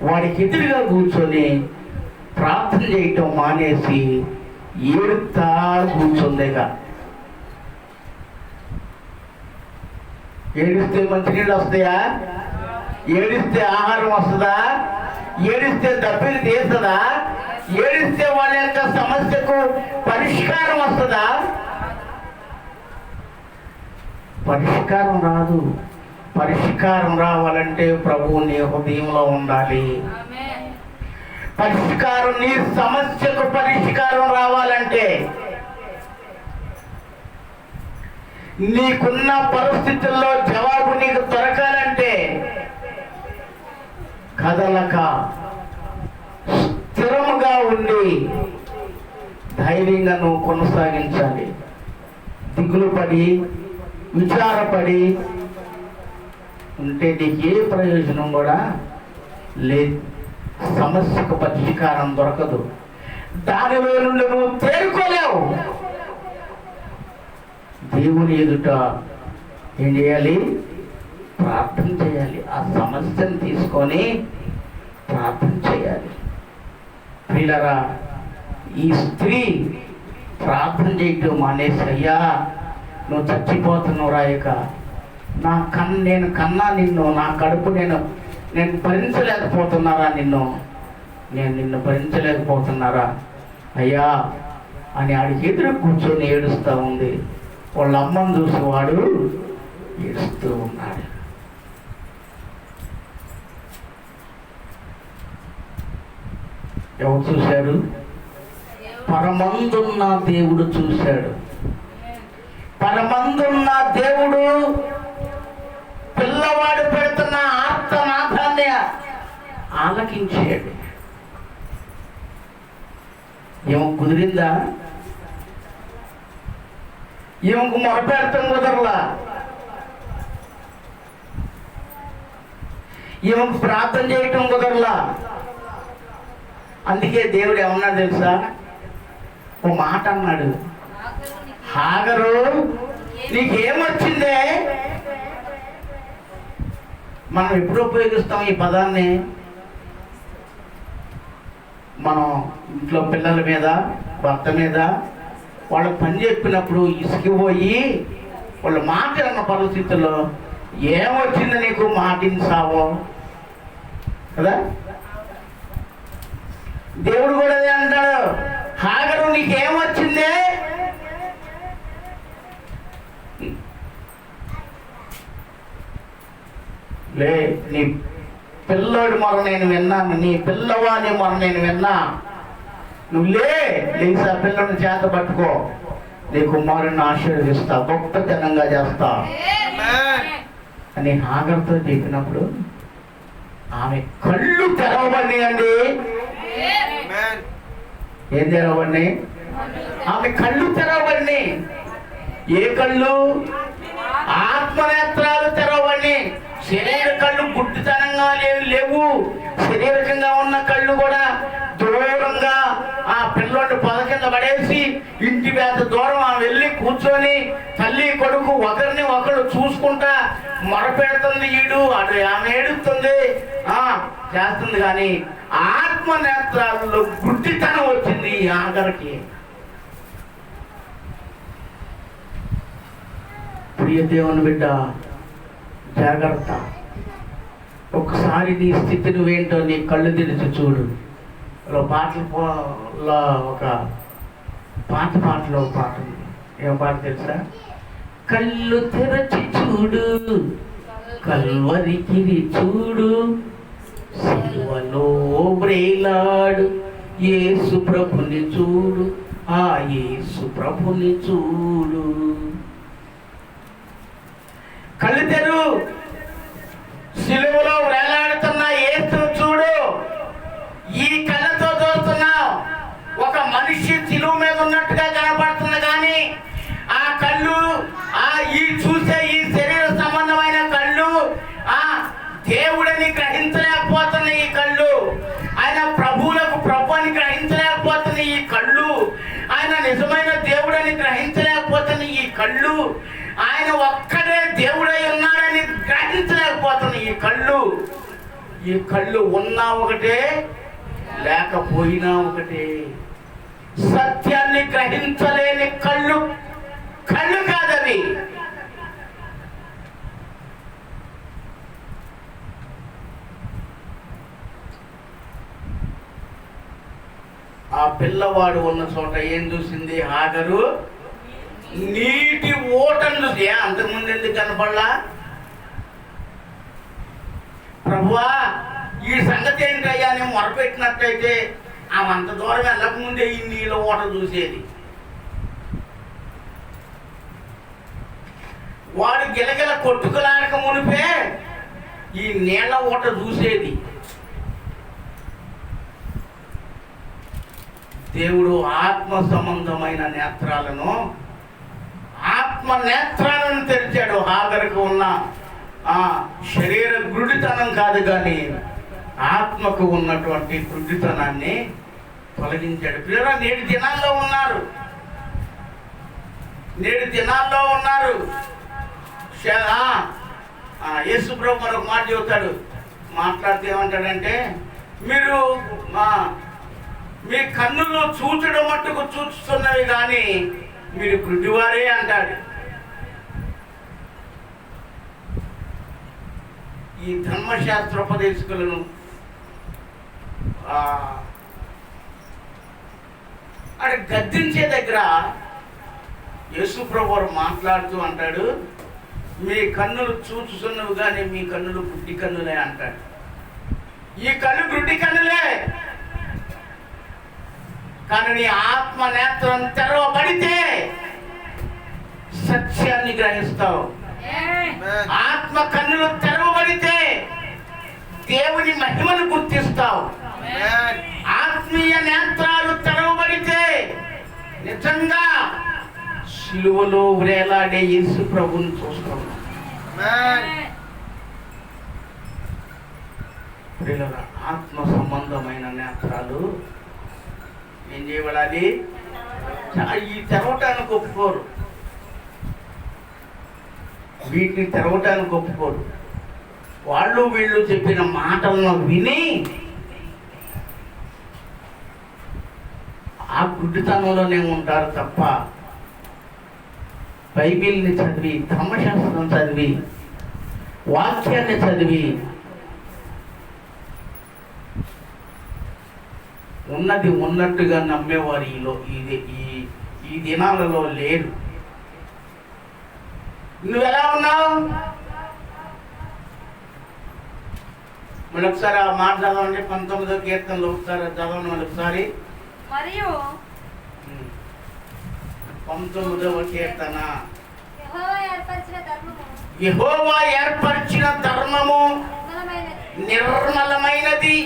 వాడికి ఎదురుగా కూర్చొని ప్రార్థన చేయటం మానేసి ఏడుతా కూర్చుందేగా. ఏడిస్తే మంచినీళ్ళు వస్తాయా? ఏడిస్తే ఆహారం వస్తుందా? ఏడిస్తే దప్పిని తీస్తుందా? ఏడిస్తే వాళ్ళ యొక్క సమస్యకు పరిష్కారం వస్తుందా? పరిష్కారం రాదు. పరిష్కారం రావాలంటే ప్రభువు నీ హృదయంలో ఉండాలి. పరిష్కారం, నీ సమస్యకు పరిష్కారం రావాలంటే, నీకున్న పరిస్థితుల్లో జవాబు నీకు దొరకాలంటే కదలక స్థిరముగా ఉండి ధైర్యంగా నువ్వు కొనసాగించాలి. దిగులు పడి విచారపడి ఉంటే నీకు ఏ ప్రయోజనం కూడా లేదు. సమస్యకు పరిష్కారం దొరకదు. దానిలో నుండి నువ్వు తేరుకోలేవు. దేవుని ఎదుట ఏం చేయాలి? ప్రార్థన చేయాలి. ఆ సమస్యను తీసుకొని ప్రార్థన చేయాలి. ప్రియులారా, ఈ స్త్రీ ప్రార్థన చేయటం మానేసి, అయ్యా నువ్వు చచ్చిపోతున్నావు రాయక, నేను కన్నా నిన్ను, నా కడుపు నేను భరించలేకపోతున్నారా, నిన్ను భరించలేకపోతున్నారా అయ్యా అని ఆడికి ఎదురు కూర్చొని ఏడుస్తూ ఉంది. వాళ్ళ అమ్మను చూసి వాడు ఏడుస్తూ ఉన్నాడు. ఎవరు చూశాడు? పరమందున్న దేవుడు చూశాడు. పరమందున్న దేవుడు పిల్లవాడు పెడుతున్న ఆర్తనాదాన్ని ఆలకించాడు. ఏమో కుదిరిందా? ఏమకు మొరపెడతాం కుదరలా, ఏమకు ప్రార్థన చేయటం కుదరలా. అందుకే దేవుడు ఏమన్నా తెలుసా? ఓ మాట అన్నాడు, హాగరు నీకేమొచ్చిందే? మనం ఎప్పుడు ఉపయోగిస్తాం ఈ పదాన్ని? మనం ఇంట్లో పిల్లల మీద, భర్త మీద వాళ్ళ పని చెప్పినప్పుడు ఇసిగిపోయి వాళ్ళ మాట అన్న పరిస్థితుల్లో ఏమొచ్చింది నీకు మాటించావో కదా. దేవుడు కూడా అదే అంటాడు, హాగరు నీకేమొచ్చిందే? లే, నీ పిల్లోడి మొర నేను విన్నాను, నీ పిల్లవాని మొర నేను విన్నా, నువ్వు లేచి ఆ పిల్లని చేత పట్టుకో, నీ కుమారుని ఆశీర్వదిస్తా, గొప్పతనంగా చేస్తా అని హాగర్తో చెప్పినప్పుడు ఆమె కళ్ళు తెరవబడినాయండి. ఏం తెరవబడి? ఆమె కళ్ళు తెరవబడి. ఏ కళ్ళు? ఆత్మనేత్రాలు తెరవబడి. శరీర కళ్ళు గుడ్డితనంగా లేవు. శరీరకంగా ఉన్న కళ్ళు కూడా దూరంగా ఆ పిల్లోని పొద కింద పడేసి ఇంటి పెద్ద దూరం వెళ్ళి కూర్చొని తల్లి కొడుకు ఒకరిని ఒకరు చూసుకుంటా మొరపెడుతుంది. ఈడు అటు ఆమె ఏడుస్తుంది, చేస్తుంది. కానీ ఆత్మ నేత్రాల్లో గుడ్డితనం వచ్చింది ఆఖరికి. ప్రియ దేవుని బిడ్డ, జాగ్రత్త. ఒకసారి నీ స్థితి నువ్వేంటో నీ కళ్ళు తెరిచి చూడు. పాటలో ఒక పాటలో ఒక పాట ఉంది. ఏం పాట తెలుసా? కళ్ళు తెరచి చూడు, కల్వరికి చూడు, సిలువలో వ్రేలాడు యేసు ప్రభుని చూడు, ఆ యేసు ప్రభుని చూడు. కళ్ళు తెరు, సిలువలో వేలాడుతున్న యేసును చూడు. ఈ కళ్ళతో చూస్తున్నావు, ఒక మనిషి సిలువ మీద ఉన్నట్టుగా కనపడుతుంది. కానీ ఆ కళ్ళు, ఈ చూసే ఈ శరీర సంబంధమైన కళ్ళు దేవుడని గ్రహించలేకపోతున్న ఈ కళ్ళు, ఆయన ప్రభువులకు ప్రభు అని గ్రహించలేకపోతున్న ఈ కళ్ళు, ఆయన నిజమైన దేవుడని గ్రహించలేకపోతున్న ఈ కళ్ళు, ఆయన ఒక్కడే దేవుడై ఉన్నాడని గ్రహించలేకపోతున్న ఈ కళ్ళు. ఈ కళ్ళు ఉన్నా ఒకటే, లేకపోయినా ఒకటే. సత్యాన్ని గ్రహించలేని కళ్ళు కాదవి. ఆ పిల్లవాడు ఉన్న చోట ఏం చూసింది హాగరు? నీటి ఓటను చూసి. అంతకుముందు ఎందుకు కనపడలా? ప్రభువా, ఈ సంగతి ఏంటయ్యా నేను మొరపెట్టినట్టయితే ఆమె అంత దూరం వెళ్ళకముందే ఈ నీళ్ళ ఓట చూసేది. వాడు గిలగిల కొట్టుకులాడక మునిపే ఈ నీళ్ళ ఓట చూసేది. దేవుడు ఆత్మ సంబంధమైన నేత్రాలను, ఆత్మ నేత్రాలను తెరిచాడు. హాగరుకు ఉన్న శరీర గుడ్డితనం కాదు, కానీ ఆత్మకు ఉన్నటువంటి గుడ్డితనాన్ని తొలగించాడు. పిల్లలు నేటి దినాల్లో ఉన్నారు. యేసు ప్రభు మరొక మాట చెబుతాడు. మాట్లాడితే ఏమంటాడంటే, మీరు మీ కన్నులు చూచడం మట్టుకు చూస్తున్నవి కానీ మీరు గుడ్డివారే అంటాడు. ఈ ధర్మశాస్త్రోపదేశకులను అక్కడ గద్దించే దగ్గర యేసు ప్రభువు మాట్లాడుతూ అంటాడు, మీ కన్నులు చూచుతున్నవి కానీ మీ కన్నులు గుడ్డి కన్నులే అంటాడు. ఈ కన్ను గుడ్డి కన్నులే, కానీ నీ ఆత్మ నేత్రం తెరవబడితే సత్యాన్ని గ్రహిస్తావు. ఆత్మ కన్నులు తెరవబడితే దేవుని మహిమను గుర్తిస్తావు. ఆత్మీయ నేత్రాలు తెరవబడితే నిజంగా సిలువలో వేలాడే యేసు ప్రభువుని చూస్తావు. ఆత్మ సంబంధమైన నేత్రాలు ఏం చేయబడాలి? ఈ తెరవటానికి ఒప్పుకోరు, వీటిని తెరవటానికి ఒప్పుకోరు. వాళ్ళు వీళ్ళు చెప్పిన మాటలను విని ఆ గుడ్డితనంలోనే ఉంటారు తప్ప బైబిల్ని చదివి, ధర్మశాస్త్రం చదివి, వాక్యాన్ని చదివి ఉన్నది ఉన్నట్టుగా నమ్మేవారు ఈ దినాలలో లేరు. నువ్వెలా ఉన్నావు? మళ్ళీ ఒకసారి ఆ మాట చదవండి. 19వ కీర్తనలో ఒకసారి చదవండి మళ్ళీ ఒకసారి. మరియు 19వ కీర్తన. యెహోవా ఏర్పరిచిన ధర్మము నిర్మలమైనది,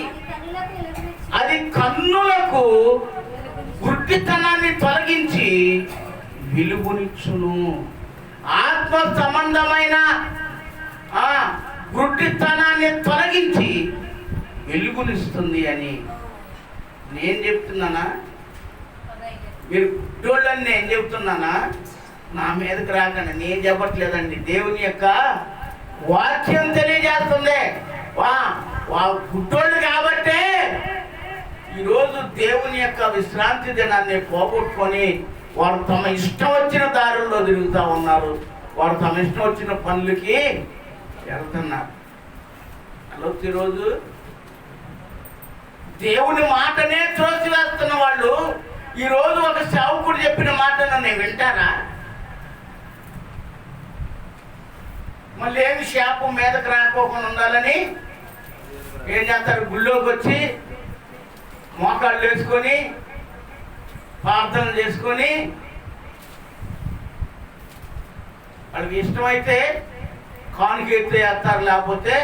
అది కన్నులకు గుడ్డితనాన్ని తొలగించి వెలుగునిచ్చును. ఆత్మ సంబంధమైన గుడ్డితనాన్ని తొలగించి వెలుగునిస్తుంది అని నేను చెప్తున్నానా? మీరు గుడ్డోళ్ళని నేను చెప్తున్నానా? నా మీదకి రాకండి, నేను చెప్పట్లేదండి. దేవుని యొక్క వాక్యం తెలియజేస్తుంది. గుడ్డోళ్ళు కాబట్టే ఈరోజు దేవుని యొక్క విశ్రాంతి దినాన్ని పోగొట్టుకొని వారు తమ ఇష్టం వచ్చిన దారుల్లో తిరుగుతూ ఉన్నారు. వారు తమ ఇష్టం వచ్చిన పనులకి వెళ్తున్నారు. అలా ఈరోజు దేవుని మాటనే త్రోసివేస్తున్న వాళ్ళు ఈరోజు ఒక సేవకుడు చెప్పిన మాటను నేను వింటారా? మళ్ళీ ఏమి శాపం మీదకి రాకోకుండా ఉండాలని ఏం చేస్తారు? గుళ్ళోకి వచ్చి మోకాళ్ళు వేసుకొని ప్రార్థన చేసుకొని వాళ్ళకి ఇష్టమైతే కానుకైతే వేస్తారు, లేకపోతే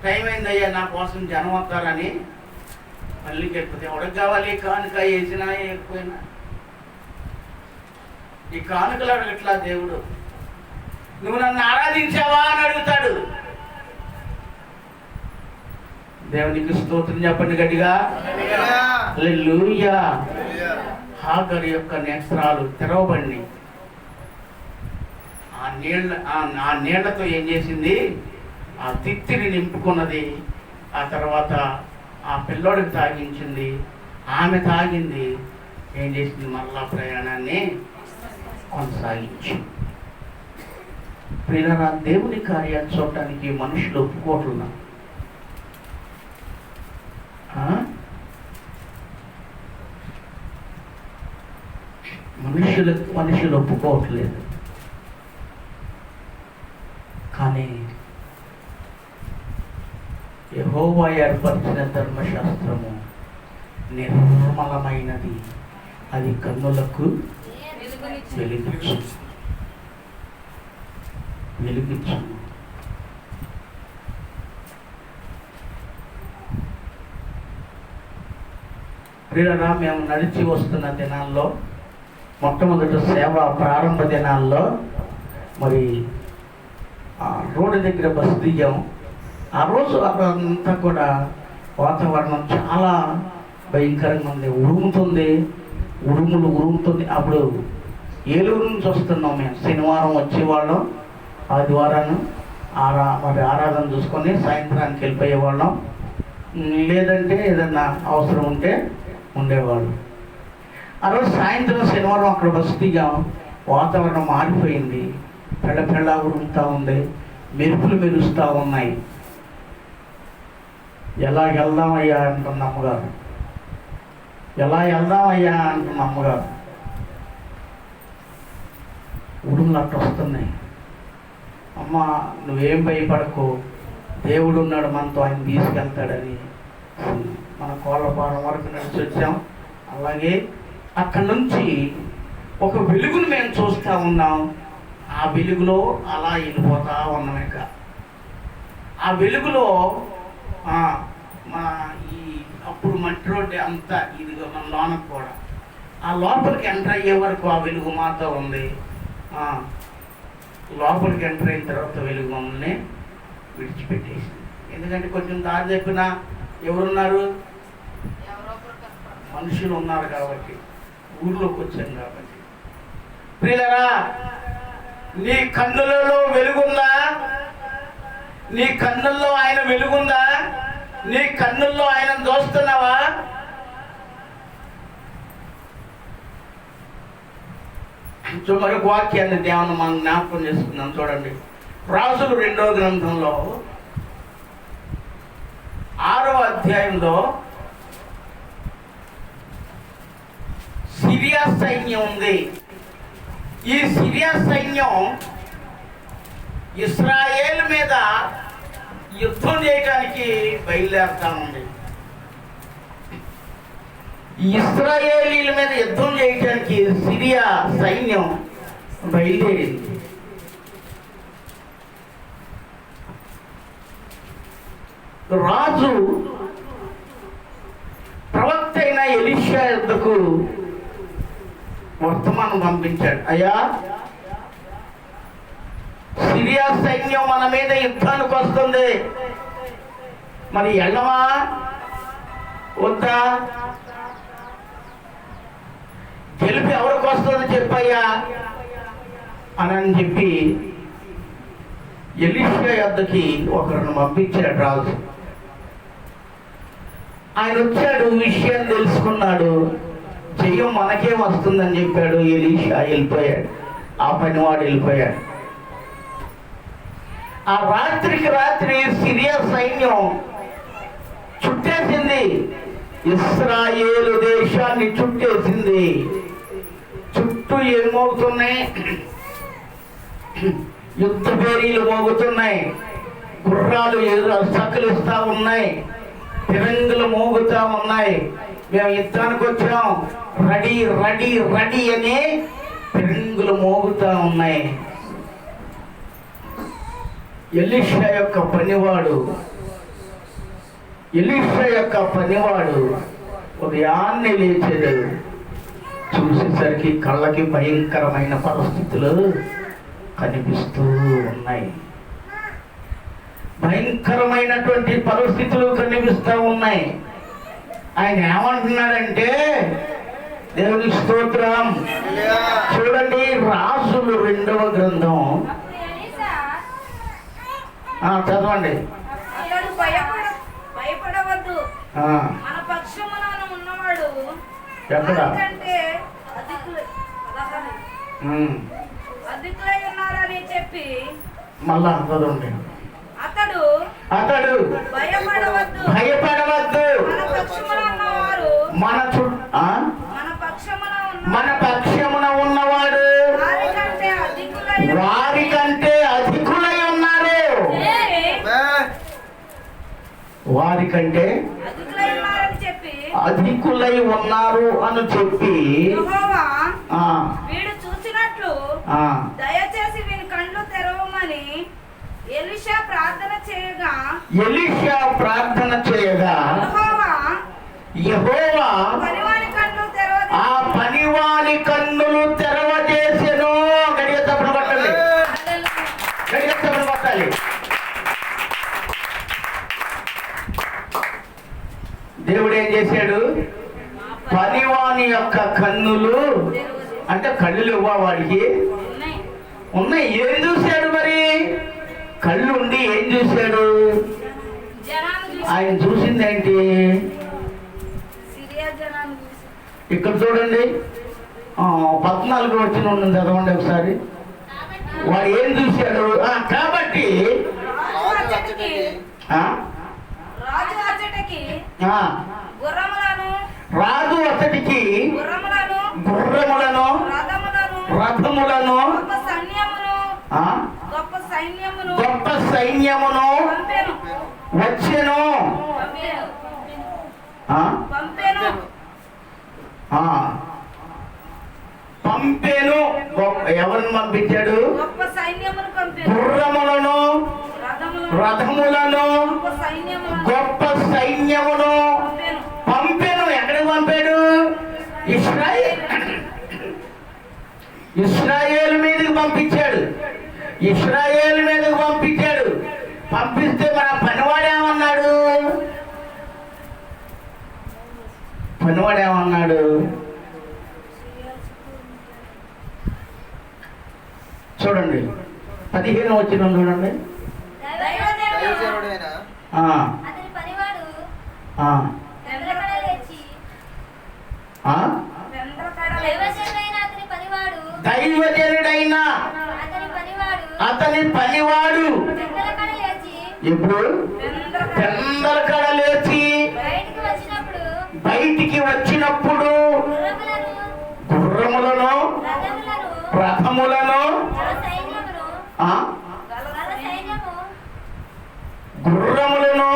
టైం అయిందయ్యా నా కోసం జనం వస్తారని మళ్ళీ చెప్పితే ఎవరికి కావాలి కానుక వేసినా వేయకపోయినా. ఈ కానుకలు అడగట్లా దేవుడు. నువ్వు నన్ను ఆరాధించావా అని అడుగుతాడు. దేవునికి స్తోత్రం చెప్పండి గట్టిగా. హల్లెలూయా. హాగరు యొక్క నేత్రాలు తెరవబడి ఆ నీళ్లతో ఏం చేసింది? ఆ తిత్తిని నింపుకున్నది. ఆ తర్వాత ఆ పిల్లోడికి తాగించింది. ఆమె తాగింది. ఏం చేసింది? మరలా ప్రయాణాన్ని కొనసాగించింది. ప్రియులారా, దేవుని కార్యాన్ని చూడటానికి మనుషులు ఒప్పుకోవట్లున్నారు. మనుషులు ఒప్పుకోవట్లేదు. కానీ యెహోవా ఏర్పరిచిన ధర్మశాస్త్రము నిర్మలమైనది, అది కన్నులకు వెలుగిచ్చు. ప్రియులారా, మేము నడిచి వస్తున్న దినాల్లో, మొట్టమొదటి సేవ ప్రారంభ దినాల్లో మరి రోడ్డు దగ్గర బస్సు దిగాం. ఆ రోజు అక్కడంతా కూడా వాతావరణం చాలా భయంకరంగా ఉంది. ఉరుముతుంది. అప్పుడు ఏలూరు నుంచి వస్తున్నాం మేము. శనివారం వచ్చేవాళ్ళం, ఆదివారాన్ని మరి ఆరాధన చూసుకొని సాయంత్రానికి వెళ్ళిపోయేవాళ్ళం. లేదంటే ఏదన్నా అవసరం ఉంటే ఉండేవాళ్ళు. ఆ రోజు సాయంత్రం శనివారం అక్కడ బస్సు దిగాం. వాతావరణం మారిపోయింది. పెళ్ళ ఉరుముతూ ఉంది, మెరుపులు మెరుస్తూ ఉన్నాయి. ఎలా వెళ్దామయ్యా అంటున్న అమ్మగారు. ఉడుములు అట్ట వస్తున్నాయి. అమ్మ నువ్వేం భయపడకు, దేవుడు ఉన్నాడు మనతో, ఆయన తీసుకెళ్తాడని మన కోళ్ళపాలెం వరకు నడిచి వచ్చాం. అలాగే అక్కడి నుంచి ఒక వెలుగును మేము చూస్తూ ఉన్నాం. ఆ వెలుగులో అలా వెళ్ళిపోతా ఉన్నాం. ఇక ఆ వెలుగులో ఈ అప్పుడు మట్టి రోడ్డు అంతా ఇదిగా మన లోనకు కూడా ఆ లోపలికి ఎంటర్ అయ్యే వరకు ఆ వెలుగు మాతో ఉంది. లోపలికి ఎంటర్ అయిన తర్వాత వెలుగు మమ్మల్ని విడిచిపెట్టేసింది. ఎందుకంటే కొంచెం దారి చెప్పిన ఎవరున్నారు? మనుషులు ఉన్నారు కాబట్టి, ఊర్లోకి వచ్చాం కాబట్టి. ప్రియులారా, నీ కన్నులలో వెలుగుందా? నీ కన్నుల్లో ఆయన వెలుగుందా? నీ కన్నుల్లో ఆయన చూస్తున్నావా? మరొక వాక్యాన్ని దేవుని మనం జ్ఞాపకం చేసుకుందాం. చూడండి, రాజులు 2వ గ్రంథంలో 6వ అధ్యాయంలో సిరియా సైన్యం ఉంది. ఈ సిరియా సైన్యం ఇశ్రాయేలు మీద యుద్ధం చేయడానికి బయలుదేరుతా ఉంది. ఇశ్రాయేలీల మీద యుద్ధం చేయడానికి సిరియా సైన్యం బయలుదేరింది. రాజు ప్రవక్త అయిన ఎలీషా యొద్దకు వర్తమానం పంపించాడు. అయ్యా, సిరియా సైన్యం మన మీద యుద్ధానికి వస్తుంది, మరి వెళ్ళవా వద్దా? గెలుపు ఎవరికి వస్తుందో చెప్పయ్యా అని చెప్పి ఎలీషా యొద్దకి ఒకరిని పంపించాడు రాజు. ఆయన వచ్చాడు, విషయం తెలుసుకున్నాడు, చెయ్యం మనకే వస్తుందని చెప్పాడు. ఎలీషా వెళ్ళిపోయాడు, ఆ పనివాడు వెళ్ళిపోయాడు. ఆ రాత్రికి రాత్రి సిరియా సైన్యం చుట్టేసింది, ఇశ్రాయేలు దేశాన్ని చుట్టేసింది. చుట్టూ ఏమవుతున్నాయి? యుద్ధ పేరీలు మోగుతున్నాయి, గుర్రాలు సకలిస్తా ఉన్నాయి, తిరంగులు మోగుతా ఉన్నాయి. మేము యుద్ధానికి వచ్చాం, రెడీ రెడీ రెడీ అని తిరంగులు మోగుతా ఉన్నాయి. ఎలీషా యొక్క పనివాడు ఉదయాన్నే లేచాడు. చూసేసరికి కళ్ళకి భయంకరమైన పరిస్థితులు కనిపిస్తూ ఉన్నాయి. భయంకరమైనటువంటి పరిస్థితులు కనిపిస్తూ ఉన్నాయి. ఆయన ఏమంటున్నాడంటే, దేవుని స్తోత్రం. చూడండి, రాజులు 2వ గ్రంథం చదవండి. భయపడవద్దు, మన పక్షమున ఉన్నవాడు ఎక్కడ అధికులై ఉన్నారని చెప్పి మళ్ళా చదవండి. అతడు భయపడవద్దు, మన పక్షమున ఉన్నవారు మన పక్షమున ఉన్నవాడు వారికంటే అధికులై ఉన్నారు. వారికంటే అధికులై ఉన్నారు అని చెప్పి వీడు చూసినట్లు దయచేసి వీని కళ్ళు తెరవమని ఎలీషా ప్రార్థన చేయగా యెహోవా ఆ పనివాని కన్నులు తెరవజేసెను. గడియ తప్పుడు పట్టాలి. దేవుడు ఏం చేశాడు? పనివాని యొక్క కన్నులు అంటే కళ్ళు ఇవ్వ వాడికి ఉన్నాయి. ఏం చూశాడు మరి? కళ్ళు ఉండి ఏం చూశాడు? ఆయన చూసింది ఏంటి? ఇక్కడ చూడండి, 14 వచ్చిన ఉన్నది, చదవండి ఒకసారి. వాడు ఏం చూశాడు? కాబట్టి రాజు అతడికి గుర్రములను రథములను గొప్ప సైన్యమును వచ్చెను. పంపెను. ఎవరిని పంపించాడు? గుర్రములను రథములను గొప్ప సైన్యమును పంపెను. ఎక్కడికి పంపాడు? ఇశ్రాయేలు మీదకి పంపించాడు. పంపిస్తే మన పనివాడేమన్నాడు? చూడండి, 15 వచ్చిన చూడండి. దైవజనుడైన అతని పనివాడు ఇప్పుడు పెందలకడ లేచి బయటికి వచ్చినప్పుడు గుర్రములను రథములను గుర్రములను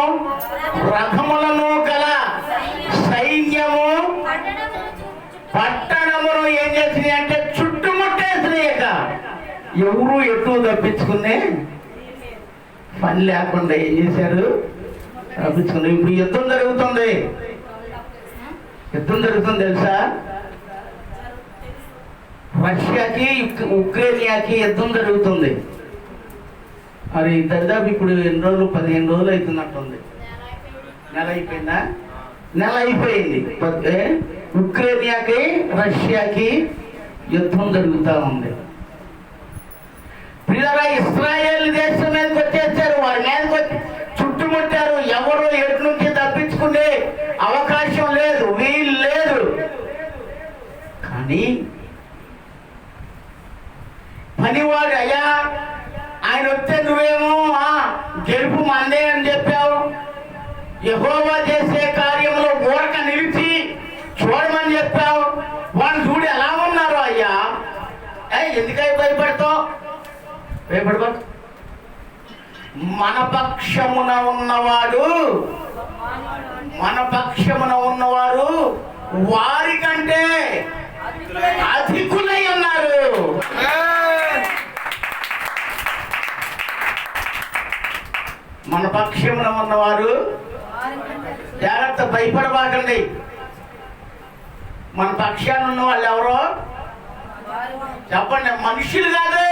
రథములను గల సైన్యము పట్టణమును ఏం చేసినాయి అంటే చుట్టుముట్టేసినాయక. ఎవరు ఎటు తప్పించుకునే పని లేకుండా ఏం చేశారు? తప్పించుకున్నారు. ఇప్పుడు యుద్ధం జరుగుతుంది. యుద్ధం జరుగుతుంది తెలుసా? రష్యాకి ఉక్రెయిన్కి యుద్ధం జరుగుతుంది. మరి దాదాపు ఇప్పుడు ఎన్ని రోజులు? 15 రోజులు అవుతున్నట్టుంది. నెల అయిపోయిందా? నెల అయిపోయింది. ఉక్రెయిన్కి రష్యాకి యుద్ధం జరుగుతూ ఉంది. పిల్లరా ఇస్రాయేల్ దేశం మీదకి వచ్చేసారు. వారి మీదకి వచ్చి చుట్టుముట్టారు. ఎవరు ఎటు నుంచి తప్పించుకునే అవకాశం లేదు, వీలు లేదు. కానీ పనివాడు, అయ్యా ఆయన వస్తే నువ్వేమో గెలుపు మందే అని చెప్పావు. యెహోవా చేసే కార్యంలో ఊరక నిలిచి చూడమని చెప్పావు. వాళ్ళు చూడు ఎలా ఉన్నారు అయ్యా. ఎందుకై భయపడతావు? భయపడబా. మన పక్షమున ఉన్నవారు వారికంటే అధికులై ఉన్నారు. మన పక్షమున ఉన్నవారు జాగ్రత్త, భయపడబాకండి. మన పక్షాన ఉన్న వాళ్ళు ఎవరో చెప్పండి. మనుషులు కాదు,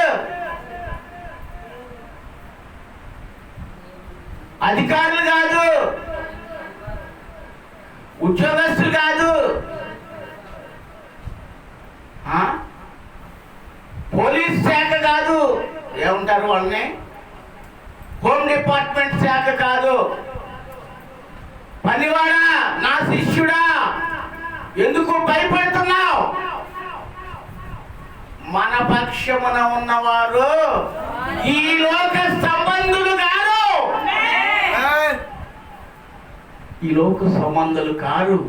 అధికారులు కాదు, ఉద్యోగస్తులు కాదు, పోలీస్ శాఖ కాదు, ఏమంటారు వాళ్ళని, హోమ్ డిపార్ట్మెంట్ శాఖ కాదు. పనివాడా, నా శిష్యుడా, ఎందుకు భయపడుతున్నావు? మన పక్షమున ఉన్నవారు ఈ లోక సంబంధులు కాదు. ఈ లోక సంబంధులు కారు.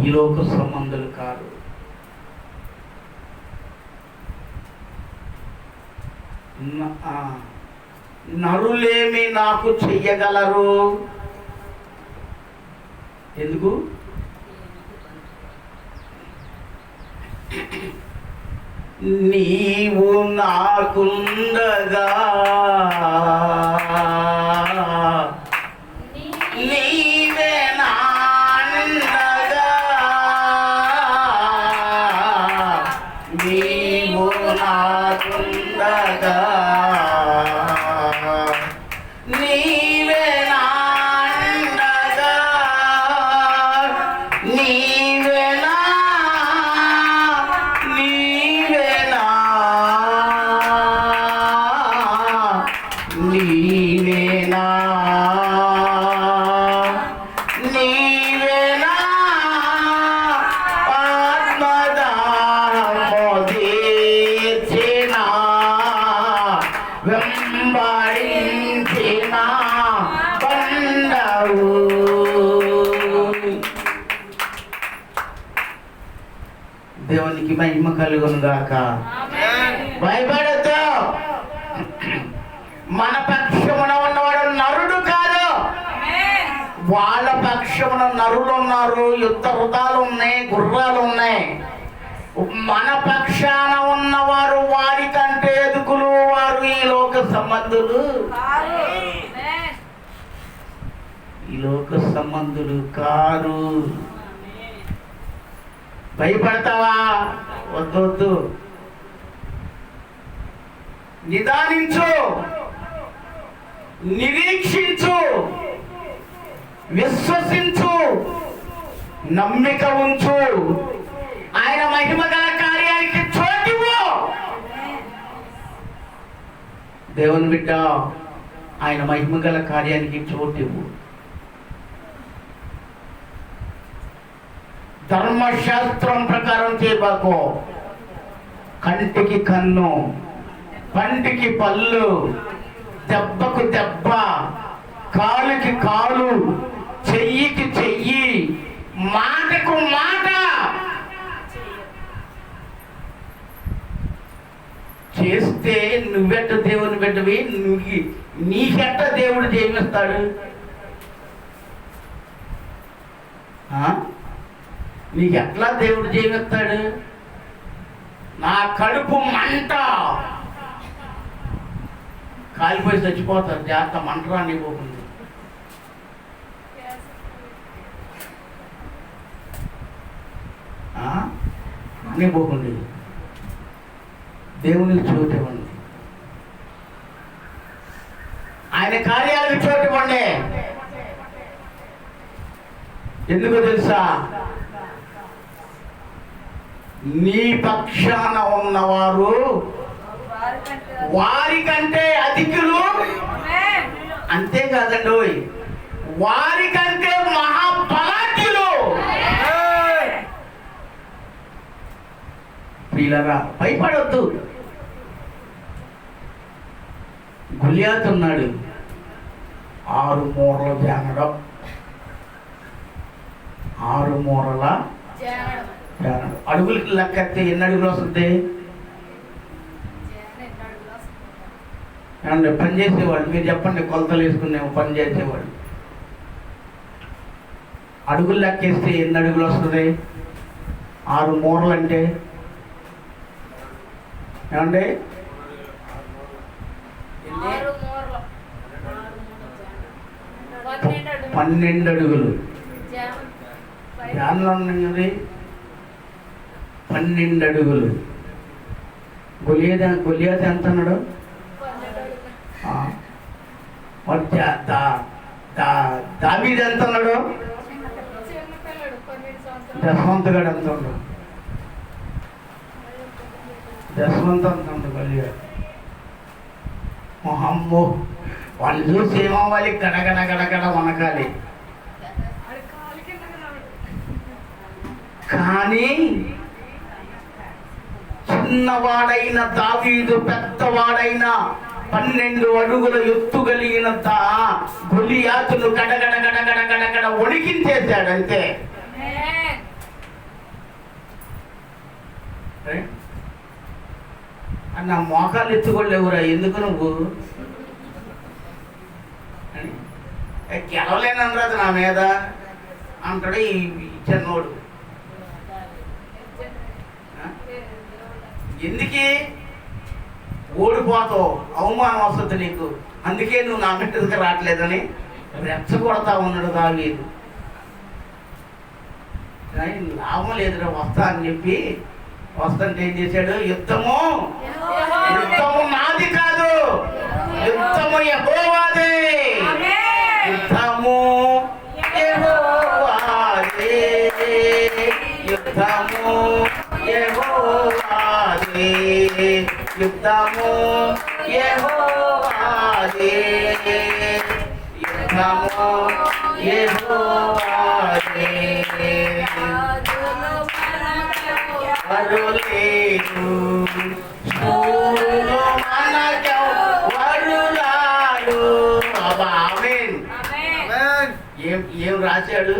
ఈ లోక సంబంధులు కారు. నరులేమి నాకు చెయ్యగలరు? ఎందుకు? నీవు నాకుండగా నీవే నాండగా, నీవు నాకుండగా నీవే నాండగా, నీవే నా వెంబడించిన బండవు. దేవునికి మహిమ కలుగును గాక. భయపడద్దు. మన పక్షమున ఉన్నవాడు నరుడు కాదు. వాళ్ళ పక్షమున నరులు ఉన్నారు, యుద్ధ రథాలు ఉన్నాయి, గుర్రాలు ఉన్నాయి. మన పక్షాన ఉన్నవారు వారికంటే ఎదుకులు. వారు ఈ లోక సంబంధులు, ఈ లోక సంబంధులు కారు. భయపడతావా? వద్దొద్దు. నిదానించు, నిరీక్షించు, విశ్వసించు, నమ్మిక ఉంచు. ఆయన మహిమ గల కార్యానికి చోటివ్వు. దేవుని బిడ్డ, ఆయన మహిమ గల కార్యానికి చోటివ్వు. ధర్మశాస్త్రం ప్రకారం చేయబాకు. కంటికి కన్ను, పంటికి పళ్ళు, దెబ్బకు దెబ్బ, కాలుకి కాలు, చెయ్యికి చెయ్యి, మాటకు మాట చేస్తే నువ్వెట్ట దేవుని బిడ్డవి? నీకెట్ట దేవుడు జయమిస్తాడు? నీకెట్లా దేవుడు జయమిస్తాడు? నా కడుపు మంట, కాలిపోయి చచ్చిపోతారు. జాగ్రత్త, మంటరా పోతుంది. అన్నీ పోకుండా దేవునికి చోటు ఇవ్వండి, ఆయన కార్యాలకు చోటు ఇవ్వండి. ఎందుకు తెలుసా? నీ పక్షాన ఉన్నవారు వారికంటే అధికులు. అంతేకాదండి, వారికంటే మహాబలాఢ్యులు. ప్రియులారా, భయపడొద్దు. గొలియాతు ఉన్నాడు, 6 మూరల జానడం, 6 మూరల జానడం. అడుగులకి లెక్కెత్తే ఎన్ని అడుగులు వస్తుంది? ఏమంటే పని చేసేవాళ్ళు మీరు చెప్పండి, కొలతలు వేసుకునే పని చేసేవాళ్ళు అడుగులు లెక్కేస్తే ఎన్ని అడుగులు వస్తుంది? 6 మూరలు అంటే ఏమండి? 12 అడుగులు. ధ్యానంలో ఉన్నది 12 అడుగులు. గొలియాతు ఎంత అన్నాడు? దావీదు ఎంత అన్నాడు? జస్వంతగాడు ఎంత ఉన్నాడు? జస్వంత్ అంత ఉంది. గొలియాతు అమ్మో, వాళ్ళు చూసి ఏమవ్వాలి? గడగడ గడగడ వనకాలి. కానీ చిన్నవాడైన దావీదు పెద్దవాడైన 12 అడుగుల ఎత్తు కలిగిన గొలియాతును గడగడ గడగడ గడగడ వణికించేశాడు. అంతే. నా మోకాలు ఎత్తుకోలేవురా, ఎందుకు నువ్వు గెలవలేనరాదు నా మీద అంటాడు ఈ చిన్నోడు. ఎందుకే ఓడిపోతావు? అవమానం వస్తుంది నీకు, అందుకే నువ్వు నా మీదకి రావట్లేదని రెచ్చగొడతా ఉన్నాడు దావీదు. కానీ లాభం లేదురా, వస్తా అని చెప్పి వస్తుంటే ఏం చేశాడు? యుద్ధము నాది కాదు, యుద్ధము యెహోవాదే. యుద్ధము యెహోవాదే, యుద్ధము యెహోవాదే, యుద్ధము యెహోవాదే, యుద్ధము యెహోవాదే. వరులేరు శూరులు మనకెవ్వరులారు. ఆమేన్. ఏం రాశాడు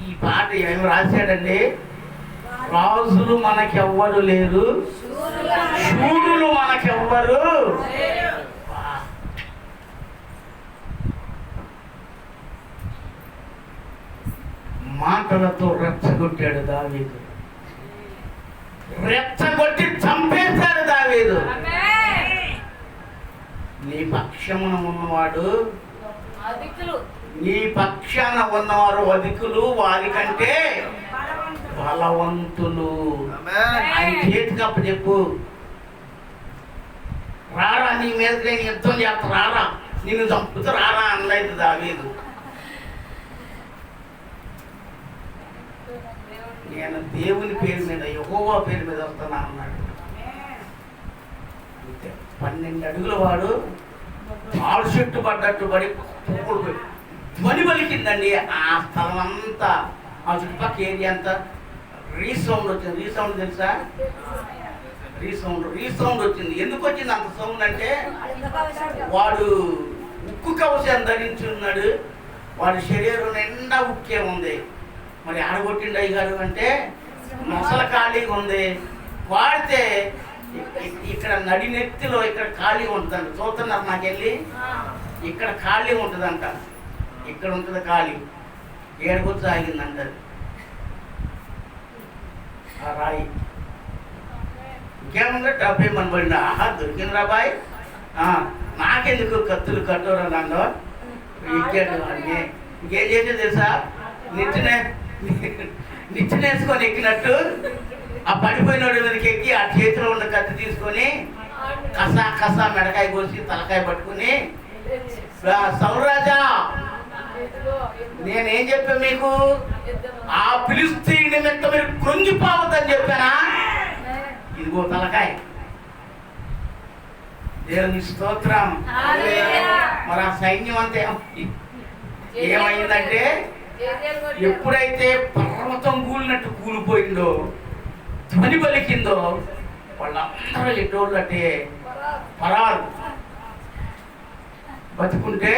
ఈ పాట? ఏం రాశాడండి? రాజులు మనకెవ్వరు లేరు, శూరులు మనకెవ్వరు. మాటలతో రెచ్చగొట్టాడు దావీదు, రెచ్చగొట్టి చంపేశాడు దావీదు. నీ పక్షమున ఉన్నవాడు, నీ పక్షాన ఉన్నవారు అధికులు, వారికంటే బలవంతులు. ఆయన చేతికి అప్పు చెప్పు, రారా నీ మీద నేను యుద్ధం చేస్తా, రారా నిన్ను చంపుతూ రారా అనలేదు దావీదు. నేను దేవుని పేరు మీద, యెహోవా పేరు మీద వస్తున్నా అన్నాడు. 12 అడుగుల వాడు ఆడు చెట్టు పడ్డట్టు పడి ధ్వని పలికిందండి. ఆ స్థలం అంతా, ఆ చుట్టుపక్కల ఏరియా అంతా రీసౌండ్ వచ్చింది. రీసౌండ్ తెలుసా? రీసౌండ్ వచ్చింది. ఎందుకు వచ్చింది అంత సౌండ్ అంటే, వాడు ఉక్కు కవచాన్ని ధరించి ఉన్నాడు, వాడి శరీరం నిండా ఉక్కే ఉంది. మరి ఆడగొట్టిండు అయ్యగారు అంటే మొసల ఖాళీగా ఉంది, వాడితే ఇక్కడ నడినెత్తిలో ఇక్కడ ఖాళీ ఉంటుందంట. చూస్తున్నారు నాకెళ్ళి ఇక్కడ ఖాళీ ఉంటుందంట. ఇక్కడ ఉంటుంది ఖాళీ. ఏడుకొచ్చి ఆగిందంట అది. ఆ రాయి ఇంకేముంది డబ్బే మన పడిన ఆహా దొరికింది రా బాయ్. నాకెందుకు కత్తులు కట్టోరా నన్ను ఎక్కాడు. ఇంకేం చేసేది తెలుసా, నిచ్చినేసుకొని ఎక్కినట్టు ఆ పడిపోయినోడి మీదకి ఎక్కి ఆ చేతిలో ఉన్న కత్తి తీసుకొని కసా కసా మెడకాయ కోసి తలకాయ పట్టుకుని, సౌరాజా నేనేం చెప్పా మీకు, ఆ ఫిలిస్తీన్ నిమిత్తం మీరు కృంగిపోవద్దని చెప్పానా? ఇదిగో తలకాయ. దేవుని స్తోత్రం. మరి ఆ సైన్యం అంతే ఏమైందంటే, ఎప్పుడైతే పర్వతం కూలినట్టు కూలిపోయిందో, ధ్వని పలికిందో, వాళ్ళందరూ ఎటోళ్ళు అంటే పరారు. బతుకుంటే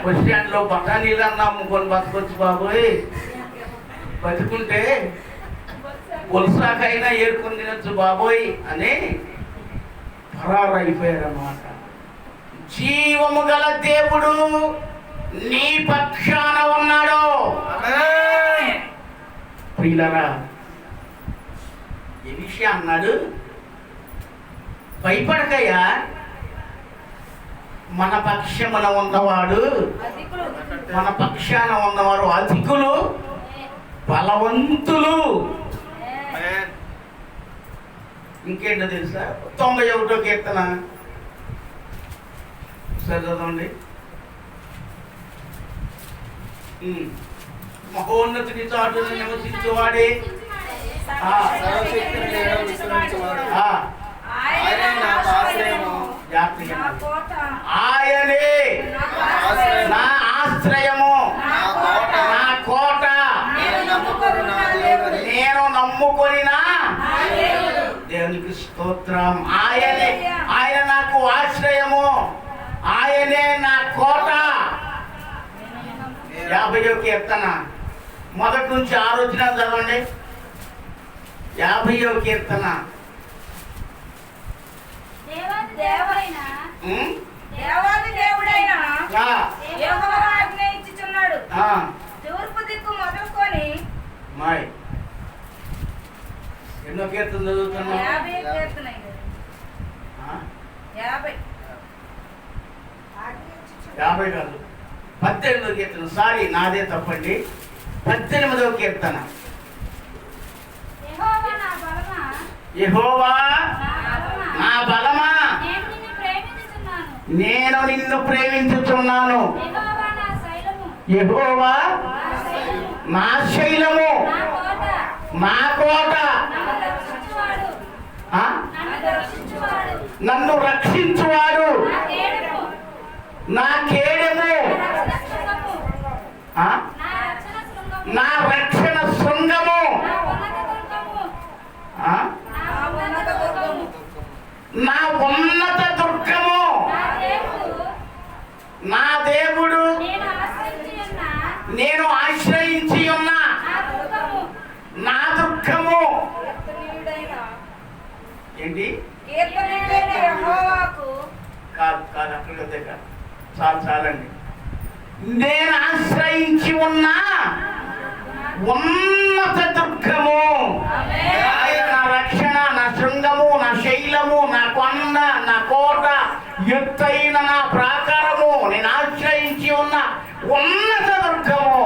బస్ స్టాండ్లో బఠానీలు అన్నా అమ్ముకొని బతకొచ్చు బాబోయ్. బతుకుంటే పులసాకైనా ఏరుకొని తినొచ్చు బాబోయ్ అని పరారు అయిపోయారు అన్నమాట. జీవము గల దేవుడు నీ పక్షాన ఉన్నాడు. ప్రియులరా, ఎలీషా అన్నాడు, భయపడకయ్యా, మన పక్షమున ఉన్నవాడు, మన పక్షాన ఉన్నవారు అధికులు, బలవంతులు. ఇంకేంటో తెలుసా, 91వ కీర్తన చదవండి. మహోన్నతుని చాటున నివసించువాడే, ఆయనే నా ఆశ్రయము, నా కోట, నేను నమ్ముకొనిన దేవునికి స్తోత్రం. ఆయనే, ఆయన నాకు ఆశ్రయము, ఆయనే నా కోట. 50వ కీర్తన 1 నుంచి 6 వచ్చిన చదవండి. 50వ కీర్తన. తూర్పు దిక్కు మొదలుకొని ఎన్నో కీర్తన చదువుతున్నా? 50 కాదు, 18వ కీర్తన. సారీ, నాదే తప్పండి. 18వ కీర్తన. యెహోవా నా బలమా, నేను నిన్ను ప్రేమించుచున్నాను. యెహోవా నా శైలము, నా కోట, నన్ను రక్షించువాడు, నా కేడము, నా రక్షణ శృంగము, నా ఉన్నత దుర్గము, నా దేవుడు, నేను ఆశ్రయించి ఉన్న నా దుర్గము. ఏంటి? కాదు కాదు, అక్కడ దగ్గర చాలండి. నేను ఆశ్రయించి ఉన్న ఉన్నత దుర్గము, నా రక్షణ, నా శృంగము, నా శైలము, నా కొండ, నా కోట, ఎత్తైన నా ప్రాకారము, నేను ఆశ్రయించి ఉన్న ఉన్నత దుర్గము.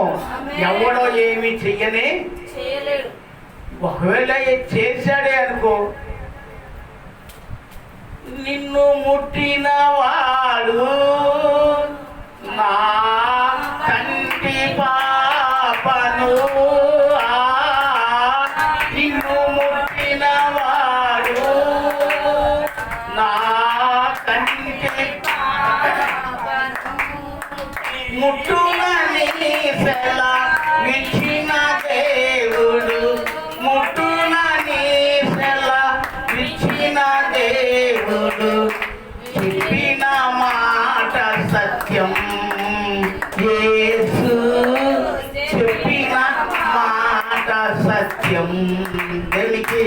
ఎవడో ఏమి చెయ్యనే చేయలేడు. ఒకవేళ చేశాడే అనుకో, నిన్ను ముట్టిన వాడు నా కంటి పాపను, నిన్ను ముట్టిన వాడు నా కంటి ముట్టునని సెలా విచ్చిన దేవుడు, ముట్టునని సెలా విచ్చిన దేవుడు, చెప్పిన మాట సత్యం. యేసు చెప్పిన మాట సత్యం. దేవునికి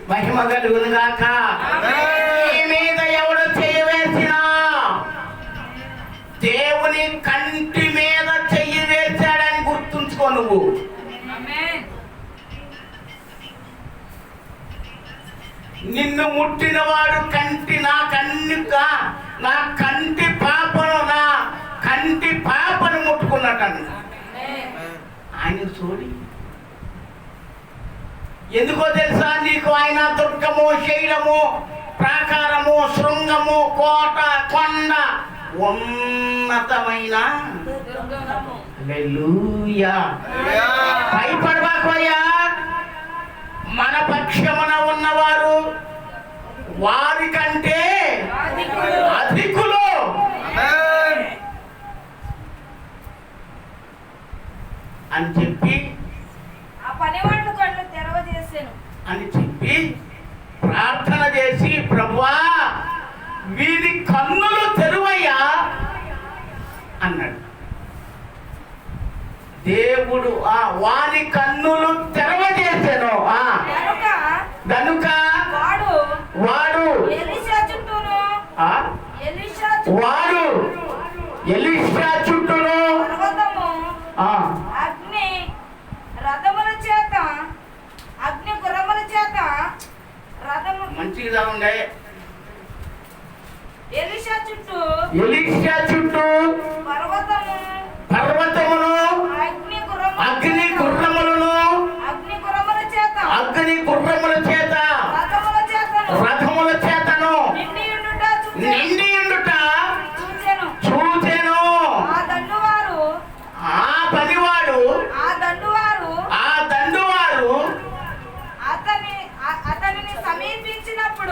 మహిమ కలుగును గాక. ఈ మీద ఎవడు చేయవేసినా దేవుని కంటి మీద చెయ్యి వేశాడని గుర్తుంచుకో నువ్వు. నిన్ను ముట్టిన వాడు నా కంటి పాపను ముట్టుకున్నట్టు ఆయన చూడి. ఎందుకో తెలుసా నీకు? ఆయన దుర్గము, శైలము, ప్రాకారము, శృంగము, కోట, కొండ, ఉన్నతమైన. హల్లెలూయా. భయపడబాకయ్యా. మన పక్షమున ఉన్నవారు వారికంటే అధికులు అని చెప్పి ఆ పనివాళ్ళు కళ్ళు తెరవజేసాను అని చెప్పి ప్రార్థన చేసి, ప్రభువా వీరి కన్నులు తెరువయ్యా అన్నాడు. దేవుడు వారి కన్నులు తెరవజేసాను. కనుక